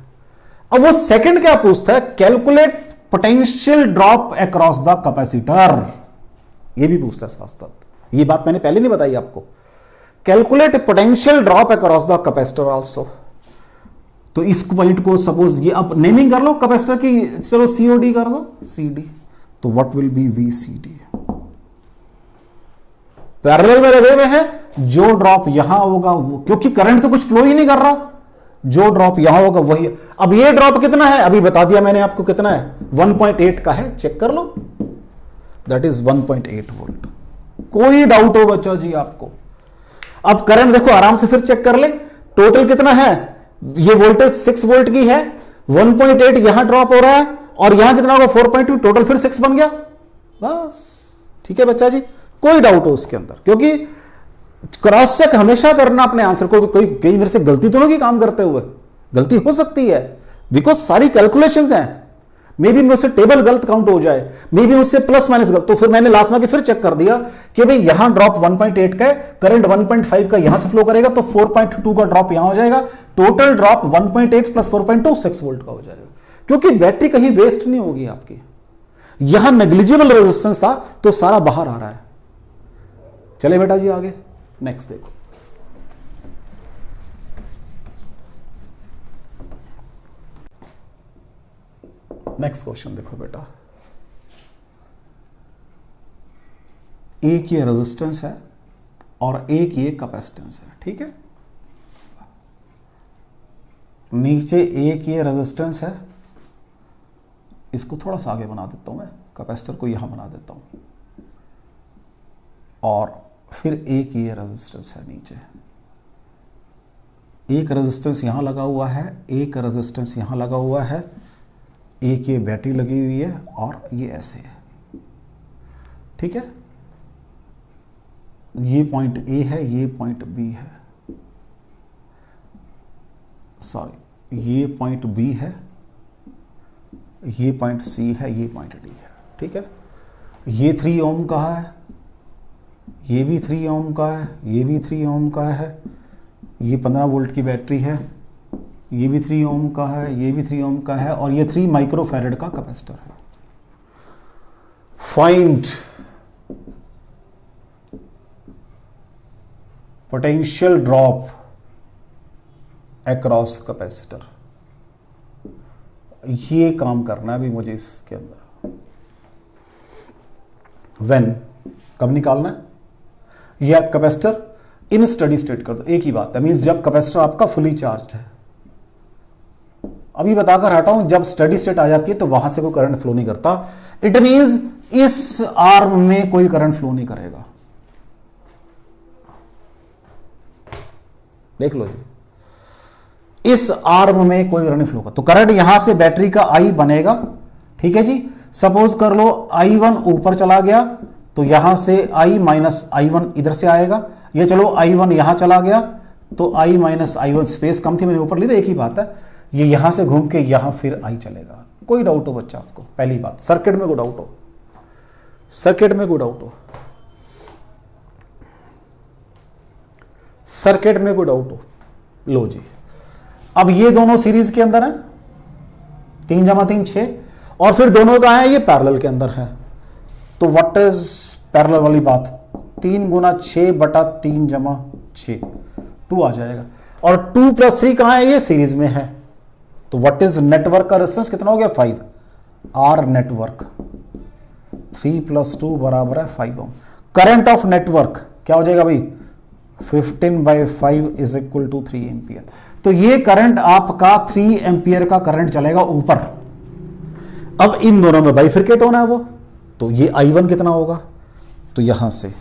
अब वो सेकंड क्या पूछता है, calculate potential drop across the capacitor, ये भी पूछता है साथ साथ। ये बात मैंने पहले नहीं बताई आपको, calculate potential drop across the capacitor also. तो इस पॉइंट को सपोज ये अब नेमिंग कर लो कैपेसिटर की, चलो COD कर दो, CD, तो what will B VCD। Parallel में लगे हुए हैं, जो ड्रॉप यहां होगा वो, क्योंकि करंट तो कुछ फ्लो ही नहीं कर रहा, जो ड्रॉप यहां होगा वही। अब ये ड्रॉप कितना है, अभी बता दिया मैंने आपको कितना है, 1.8 का है, चेक कर लो, दैट इज 1.8 वोल्ट। कोई डाउट हो बच्चा जी आपको? अब करंट देखो आराम से फिर चेक कर ले, टोटल कितना है, ये वोल्टेज 6 वोल्ट की है, 1.8 यहां ड्रॉप हो रहा है, और यहां कितना होगा 4.2, टोटल फिर 6 बन गया बस। ठीक है बच्चा जी, कोई डाउट हो उसके अंदर? क्योंकि क्रॉस चेक हमेशा करना अपने आंसर को, कोई कई मेरे से गलती तो नहीं काम करते हुए, गलती हो सकती है बिकॉज सारी कैलकुलेशंस हैं, मे बी मुझसे टेबल गलत काउंट हो जाए, मे बी मुझसे प्लस माइनस गलत, तो फिर मैंने लास्ट में फिर चेक कर दिया कि भाई यहां ड्रॉप 1.8 का है, करंट 1.5 का यहां से फ्लो करेगा, तो 4.2 का ड्रॉप यहां हो जाएगा, टोटल ड्रॉप 1.8 + 4.2 6 वोल्ट का हो जाएगा, क्योंकि बैटरी कहीं वेस्ट नहीं होगी आपकी। यहां नेग्लिजिबल रेजिस्टेंस था तो सारा बाहर आ रहा है। चले बेटा जी आगे, नेक्स्ट देखो। नेक्स्ट क्वेश्चन देखो बेटा, एक ये रेजिस्टेंस है और एक ये कैपेसिटेंस है, ठीक है। नीचे एक ये रेजिस्टेंस है, इसको थोड़ा सा आगे बना देता हूं मैं, कैपेसिटर को यहां बना देता हूं, और फिर एक ये रेजिस्टेंस है नीचे, एक रेजिस्टेंस यहां लगा हुआ है, एक रेजिस्टेंस यहां लगा हुआ है, एक ये बैटरी लगी हुई है, और ये ऐसे है, ठीक है। ये पॉइंट A है, ये पॉइंट B है, सॉरी ये पॉइंट B है, ये पॉइंट C है, ये पॉइंट D है, ठीक है। ये 3 ओम का है, ये भी 3 ओम का है, ये भी 3 ओम का है, ये 15 वोल्ट की बैटरी है, ये भी 3 ओम का है, ये भी 3 ओम का है, और ये 3 माइक्रोफैरड का कैपेसिटर है। Find potential drop across capacitor, ये काम करना है अभी मुझे इसके अंदर। व्हेन, कब निकालना है, या कैपेसिटर इन स्टडी स्टेट कर दो, एक ही बात है, मींस जब कैपेसिटर आपका फुली चार्ज है। अभी बताकर हटाऊं, जब स्टडी स्टेट आ जाती है तो वहां से कोई करंट फ्लो नहीं करता, इट मींस इस आर्म में कोई करंट फ्लो नहीं करेगा। देख लो जी, इस आर्म में कोई करंट फ्लो का, तो करंट यहां से बैटरी का आई बनेगा, ठीक है जी। सपोज कर लो I1 ऊपर चला गया तो यहां से I माइनस I1 इधर से आएगा, ये चलो I1 यहां चला गया तो I माइनस I1, स्पेस कम थी मैंने ऊपर ली, तो एक ही बात है, ये यहां से घूम के यहां फिर I चलेगा। कोई डाउट हो बच्चा आपको? पहली बात, सर्किट में कोई डाउट हो? सर्किट में कोई डाउट हो? सर्किट में कोई डाउट हो? लो जी, अब ये दोनों सीरीज के अंदर है, 3 जमा 3 6, और फिर दोनों का है ये पैरेलल के अंदर है, तो व्हाट इज पैरेलल वाली बात, 3 गुना 6 बटा 3 जमा 6, 2 आ जाएगा। और 2 प्लस 3 कहां है? ये सीरीज में है, तो व्हाट इज नेटवर्क का रेजिस्टेंस कितना हो गया? 5 आर नेटवर्क, 3 प्लस 2 बराबर है 5 ओम। करंट ऑफ नेटवर्क क्या हो जाएगा भाई? 15/5 इज इक्वल टू 3 एम्पियर। तो ये करंट आपका 3 एम्पियर का करंट चलेगा ऊपर। अब इन दोनों में बाइफरकेट होना है वो, तो ये I1 कितना होगा? तो यहां से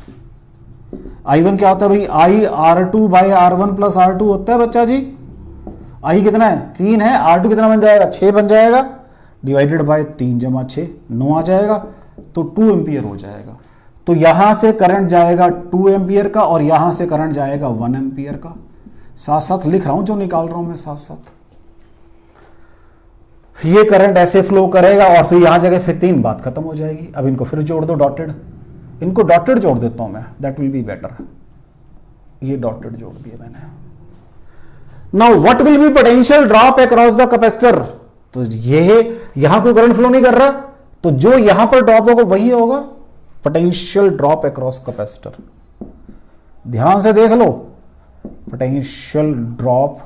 I1 क्या होता है भाई? I R2/R1 प्लस R2 होता है बच्चा जी। I कितना है? 3 है, R2 कितना बन जाएगा? 6 बन जाएगा, डिवाइडेड बाय 3 जमा 6, 9 आ जाएगा, तो 2 एम्पियर हो जाएगा। तो यहां से करंट जाएगा 2 एम्पियर का और यहां से करंट जाएगा 1 एम्पियर का। साथ साथ लिख रहा हूं, जो निकाल रहा हूं मैं साथ साथ। ये करंट ऐसे फ्लो करेगा और फिर यहां जगह फिर 3, बात खत्म हो जाएगी। अब इनको फिर जोड़ दो डॉटेड, इनको डॉटेड जोड़ देता हूं मैं, दैट विल बी बेटर। ये डॉटेड जोड़ दिया मैंने। Now what will B potential drop across the capacitor? तो ये यहां कोई करंट फ्लो नहीं कर रहा, तो जो यहां पर ड्रॉप होगा वही होगा पोटेंशियल ड्रॉप अक्रॉस कैपेसिटर। ध्यान से देख लो, पोटेंशियल ड्रॉप,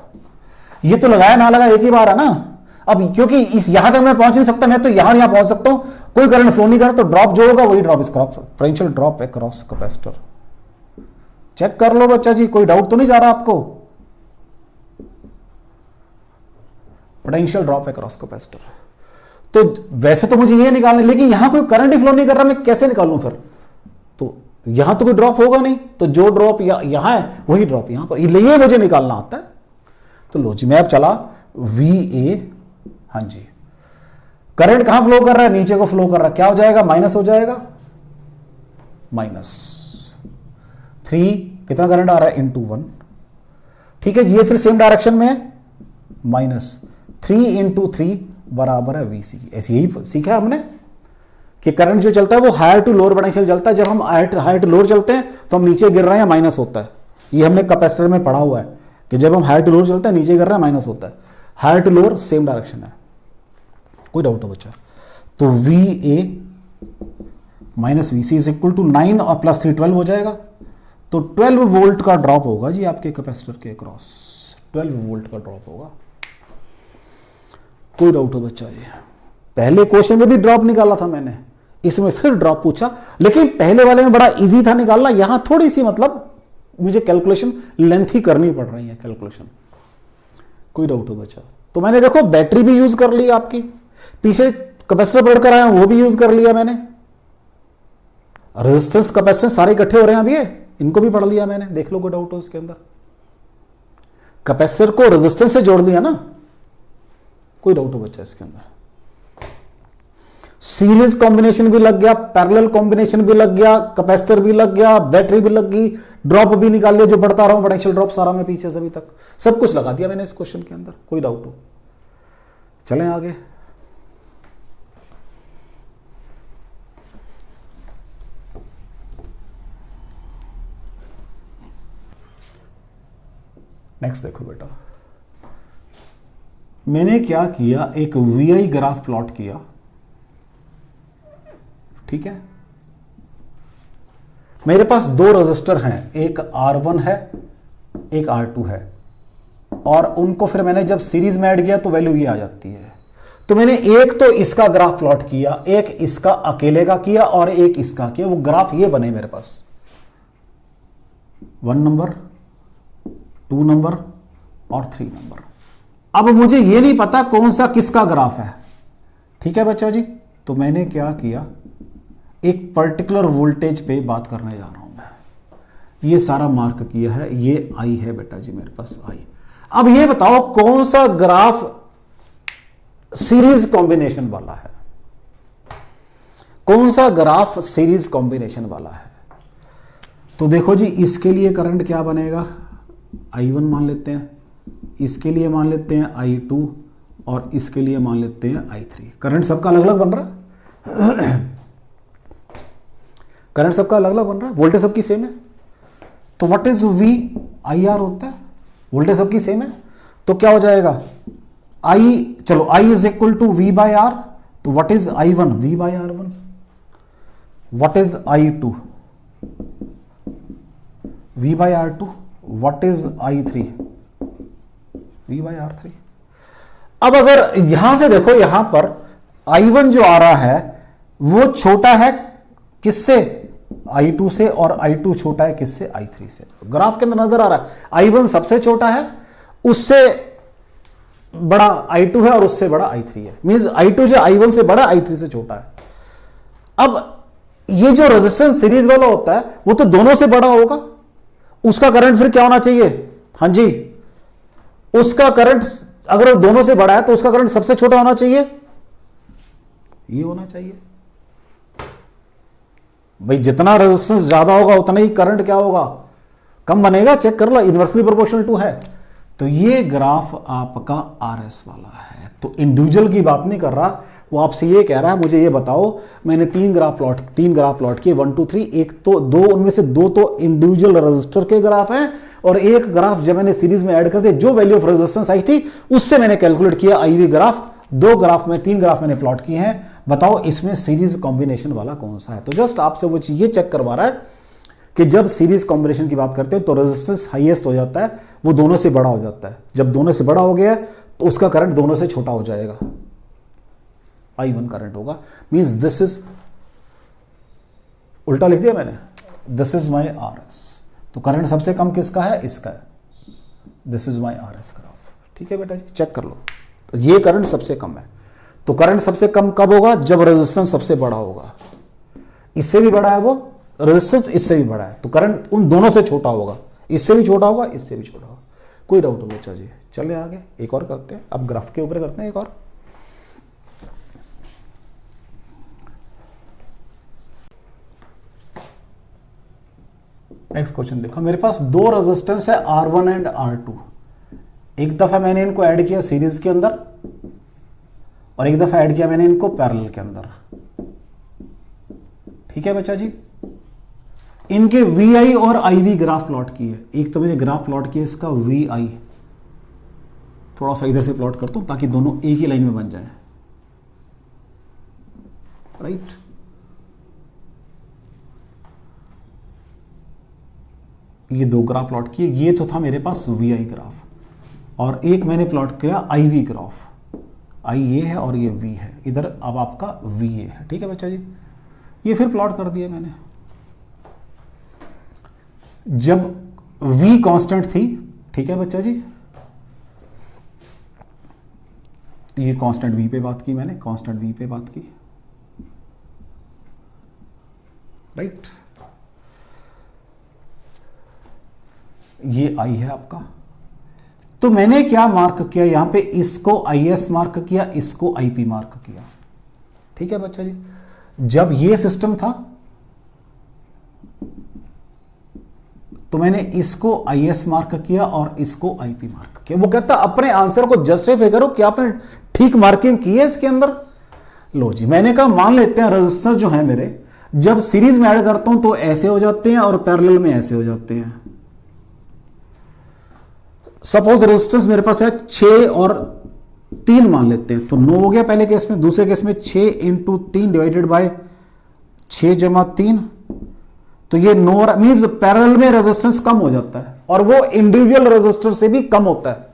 ये तो लगाया ना लगा एक ही बार है ना। अब क्योंकि इस यहां तक मैं पहुंच नहीं सकता, मैं तो यहां पहुंच सकता हूं, कोई करंट फ्लो नहीं कर रहा, तो ड्रॉप जो होगा वही ड्रॉप, इस potential drop across capacitor. Check कर लो बच्चा जी, कोई डाउट तो नहीं जा रहा आपको? Potential drop across capacitor. तो वैसे तो मुझे ये निकालना है, लेकिन यहां कोई करंट ही फ्लो नहीं कर रहा, मैं कैसे निकालूं फिर? तो यहां तो कोई ड्रॉप होगा नहीं, तो जो ड्रॉप यहां है वही ड्रॉप यहां पर, ये मुझे निकालना आता है। तो लो जी, मैं अब चला VA, हाँ जी, करंट कहां फ्लो कर रहा है? नीचे को फ्लो कर रहा है, क्या हो जाएगा? माइनस हो जाएगा, -3, कितना करंट आ रहा है? ×1, ठीक है जी। ये फिर सेम डायरेक्शन में है, -3 × 3 बराबर है VC। ऐसे यही सीखा हमने कि करंट जो चलता है वो हायर टू लोअर पोटेंशियल चलता है। जब हम हायर टू लोअर चलते हैं तो हम नीचे गिर रहे हैं, माइनस होता है। ये हमने कैपेसिटर में पढ़ा हुआ है कि जब हम हायर टू लोअर चलते हैं नीचे गिर रहे हैं, माइनस होता है। Higher to lower same direction है। कोई डाउट हो बच्चा? तो VA minus VC is equal to 9 और +3 12 हो जाएगा। तो 12 वोल्ट का ड्रॉप होगा जी आपके कैपेसिटर के अक्रॉस, 12 वोल्ट का ड्रॉप होगा। कोई डाउट हो बच्चा? ये पहले क्वेश्चन में भी ड्रॉप निकाला था मैंने, इसमें फिर ड्रॉप पूछा, लेकिन पहले वाले में बड़ा इजी था निकालना, यहां थोड़ी सी मतलब मुझे कैलकुलेशन लेंथी करनी पड़ रही है कैलकुलेशन। कोई डाउट हो बच्चा? तो मैंने देखो बैटरी भी यूज कर ली आपकी, पीछे कैपेसिटर पढ़कर आया वो भी यूज कर लिया मैंने, रेजिस्टेंस कैपेसिटेंस सारे इकट्ठे हो रहे हैं अभी, इनको भी पढ़ लिया मैंने। देख लो कोई डाउट हो इसके अंदर? कैपेसिटर को रेजिस्टेंस से जोड़ लिया ना। कोई डाउट हो बच्चा इसके अंदर? सीरीज कॉम्बिनेशन भी लग गया, पैरेलल कॉम्बिनेशन भी लग गया, कैपेसिटर भी लग गया, बैटरी भी लग गई, ड्रॉप भी निकाल लिया, जो बढ़ता रहा हूं पोटेंशियल ड्रॉप सारा मैं पीछे से अभी तक सब कुछ लगा दिया मैंने इस क्वेश्चन के अंदर। कोई डाउट हो? चलें आगे। नेक्स्ट देखो बेटा, मैंने क्या किया, एक VI ग्राफ प्लॉट किया, ठीक है। मेरे पास 2 रजिस्टर हैं, एक R1 है एक R2 है, और उनको फिर मैंने जब सीरीज में ऐड किया तो वैल्यू ये आ जाती है। तो मैंने एक तो इसका ग्राफ प्लॉट किया, एक इसका अकेले का किया और एक इसका किया, वो ग्राफ ये बने मेरे पास, 1 नंबर 2 नंबर और 3 नंबर। अब मुझे ये नहीं पता कौन सा किसका ग्राफ है, ठीक है बच्चा जी। तो मैंने क्या किया, एक पर्टिकुलर वोल्टेज पे बात करने जा रहा हूं मैं, ये सारा मार्क किया है, ये I है बेटा जी मेरे पास I। अब ये बताओ कौन सा ग्राफ सीरीज कॉम्बिनेशन वाला है, कौन सा ग्राफ सीरीज कॉम्बिनेशन वाला है। तो देखो जी, इसके लिए करंट क्या बनेगा, I1 मान लेते हैं, इसके लिए मान लेते हैं I2 और इसके लिए मान लेते हैं I3। करंट सबका अलग अलग बन रहा है करंट सबका अलग अलग बन रहा है, वोल्टेज सबकी सेम है। तो व्हाट इज V IR होता है, वोल्टेज सबकी सेम है। तो क्या हो जाएगा चलो I is equal to V by R। तो what is I1 V by R1, what is I2 V by R2, what is I3 V by R3। अब अगर यहां से देखो, यहां पर I1 जो आ रहा है वो छोटा है किससे, I2 से, और I2 छोटा है किससे, I3 से। ग्राफ के अंदर नजर आ रहा है I1 सबसे छोटा है, उससे बड़ा I2 है और उससे बड़ा I3 है। मींस I2 जो I1 से बड़ा, I3 से छोटा है। अब ये जो रेजिस्टेंस सीरीज वाला होता है वो तो दोनों से बड़ा होगा, उसका करंट फिर क्या होना चाहिए, हां जी, उसका करंट अगर दोनों से बड़ा है तो उसका करंट सबसे छोटा होना चाहिए, ये होना चाहिए भाई। जितना रेजिस्टेंस ज्यादा होगा उतना ही करंट क्या होगा, कम बनेगा। चेक कर लो, इनवर्सली प्रोपोर्शनल टू है। तो ये ग्राफ आपका RS वाला है। तो इंडिविजुअल की बात नहीं कर रहा, वो आपसे ये कह रहा है मुझे ये बताओ, मैंने तीन ग्राफ प्लॉट किए 1 2 3, एक तो दो, उनमें से दो तो इंडिविजुअल रजिस्टर के ग्राफ हैं और एक ग्राफ जब मैंने सीरीज में ऐड कर दिया, जो वैल्यू ऑफ रेजिस्टेंस आई थी उससे मैंने कैलकुलेट किया IV ग्राफ। तीन ग्राफ मैंने प्लॉट किए हैं, बताओ इसमें सीरीज कॉम्बिनेशन वाला कौन सा है। तो जस्ट आपसे वो चीज ये चेक करवा रहा है कि जब सीरीज कॉम्बिनेशन की बात करते हैं तो रेजिस्टेंस हाईएस्ट हो जाता है, वो दोनों से बड़ा हो जाता है। जब दोनों से बड़ा हो गया तो उसका करंट दोनों से छोटा हो जाएगा, I1 करंट होगा। मींस दिस इज, उल्टा लिख दिया मैंने, दिस इज माई RS। तो करंट सबसे कम किसका है, इसका है। This is my RS graph. ठीक है बेटा जी, चेक कर लो। तो ये करंट सबसे कम है। तो करंट सबसे कम कब होगा, जब रेजिस्टेंस सबसे बड़ा होगा। इससे भी बड़ा है वो रेजिस्टेंस, इससे भी बड़ा है, तो करंट उन दोनों से छोटा होगा, इससे भी छोटा होगा, इससे भी छोटा होगा। कोई डाउट हो बच्चा जी, चले आगे एक और करते हैं। अब ग्राफ के ऊपर करते हैं एक और। नेक्स्ट क्वेश्चन देखो, मेरे पास दो रेजिस्टेंस है R1 एंड R2। एक दफा मैंने इनको ऐड किया सीरीज के अंदर और एक दफा ऐड किया मैंने इनको पैरेलल के अंदर। ठीक है बच्चा जी, इनके VI और IV ग्राफ प्लॉट किए। एक तो मैंने ग्राफ प्लॉट किया इसका VI, थोड़ा सा इधर से प्लॉट करता हूं ताकि दोनों एक ही लाइन में बन जाए, राइट। ये दो ग्राफ प्लॉट किए। ये तो था मेरे पास VI ग्राफ और एक मैंने प्लॉट किया IV ग्राफ। I ये है और ये V है, इधर अब आपका VA है। ठीक है बच्चा जी, ये फिर प्लॉट कर दिया मैंने। जब V कांस्टेंट थी, ठीक है बच्चा जी, तो ये कांस्टेंट V पे बात की मैंने, कांस्टेंट V पे बात की, राइट। ये I है आपका। तो मैंने क्या मार्क किया यहां पे, इसको IS मार्क किया, इसको IP मार्क किया। ठीक है बच्चा जी, जब ये सिस्टम था तो मैंने इसको IS मार्क किया और इसको IP मार्क किया। वो कहता अपने आंसर को जस्टिफाई करो कि आपने ठीक मार्किंग की है इसके अंदर। लो जी, मैंने कहा मान लेते हैं रजिस्टर जो है मेरे, जब सीरीज में ऐड करता हूं तो ऐसे हो जाते हैं और पैरेलल में ऐसे हो जाते हैं। सपोज रेजिस्टेंस मेरे पास है 6 और 3 मान लेते हैं, तो 9 हो गया पहले केस में। दूसरे केस में 6 इंटू 3 डिवाइडेड बाय 6 जमा 3, तो ये 9 मींस पैरेलल में रेजिस्टेंस कम हो जाता है और वो इंडिविजुअल रेजिस्टर से भी कम होता है।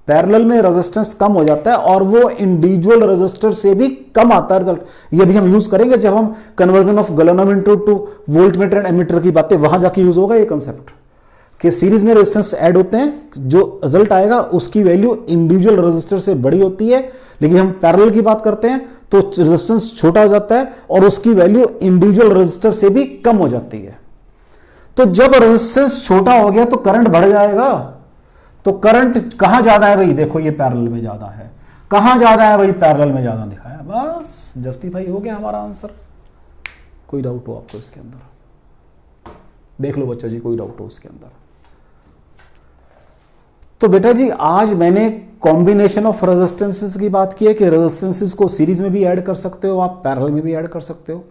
पैरेलल में रेजिस्टेंस कम हो जाता है और वो इंडिविजुअल रेजिस्टर से भी कम आता है रिजल्ट। ये भी हम यूज करेंगे जब हम conversion of galvanometer to voltmeter and ammeter की बातें, वहां जाके यूज होगा ये कंसेप्ट कि सीरीज में रेजिस्टेंस ऐड होते हैं, जो रिजल्ट आएगा उसकी वैल्यू इंडिविजुअल रेजिस्टर से बड़ी होती है। लेकिन हम पैरेलल की बात करते हैं तो रेजिस्टेंस छोटा हो जाता है और उसकी वैल्यू इंडिविजुअल रेजिस्टर से भी कम हो जाती है। तो जब रेजिस्टेंस छोटा हो गया तो करंट बढ़ जाएगा, तो करंट कहां ज्यादा है भाई, देखो ये पैरेलल में ज्यादा है, कहां ज्यादा है भाई, पैरेलल में ज्यादा दिखाया, बस जस्टिफाई हो गया हमारा आंसर। कोई डाउट हो आपको इसके अंदर, देख लो बच्चा जी, कोई डाउट हो उसके अंदर। तो बेटा जी आज मैंने कॉम्बिनेशन ऑफ रेजिस्टेंसेस की बात की है कि रेजिस्टेंसेस को सीरीज में भी ऐड कर सकते हो आप, पैरेलल में भी ऐड कर सकते हो।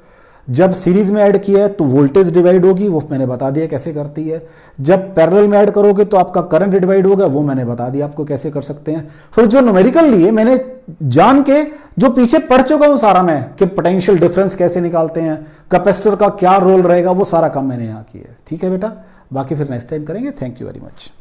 जब सीरीज में ऐड किया है तो वोल्टेज डिवाइड होगी, वो मैंने बता दिया कैसे करती है। जब पैरेलल में ऐड करोगे तो आपका करंट डिवाइड होगा, वो मैंने बता दिया आपको कैसे कर सकते हैं। फिर जो न्यूमेरिकल लिए मैंने जान के जो पीछे पढ़ चुका हूं सारा मैं, कि पोटेंशियल डिफरेंस कैसे निकालते हैं, कैपेसिटर का क्या रोल रहेगा, वो सारा काम मैंने यहां किया है। ठीक है बेटा, बाकी फिर नेक्स्ट टाइम करेंगे। Thank you very much.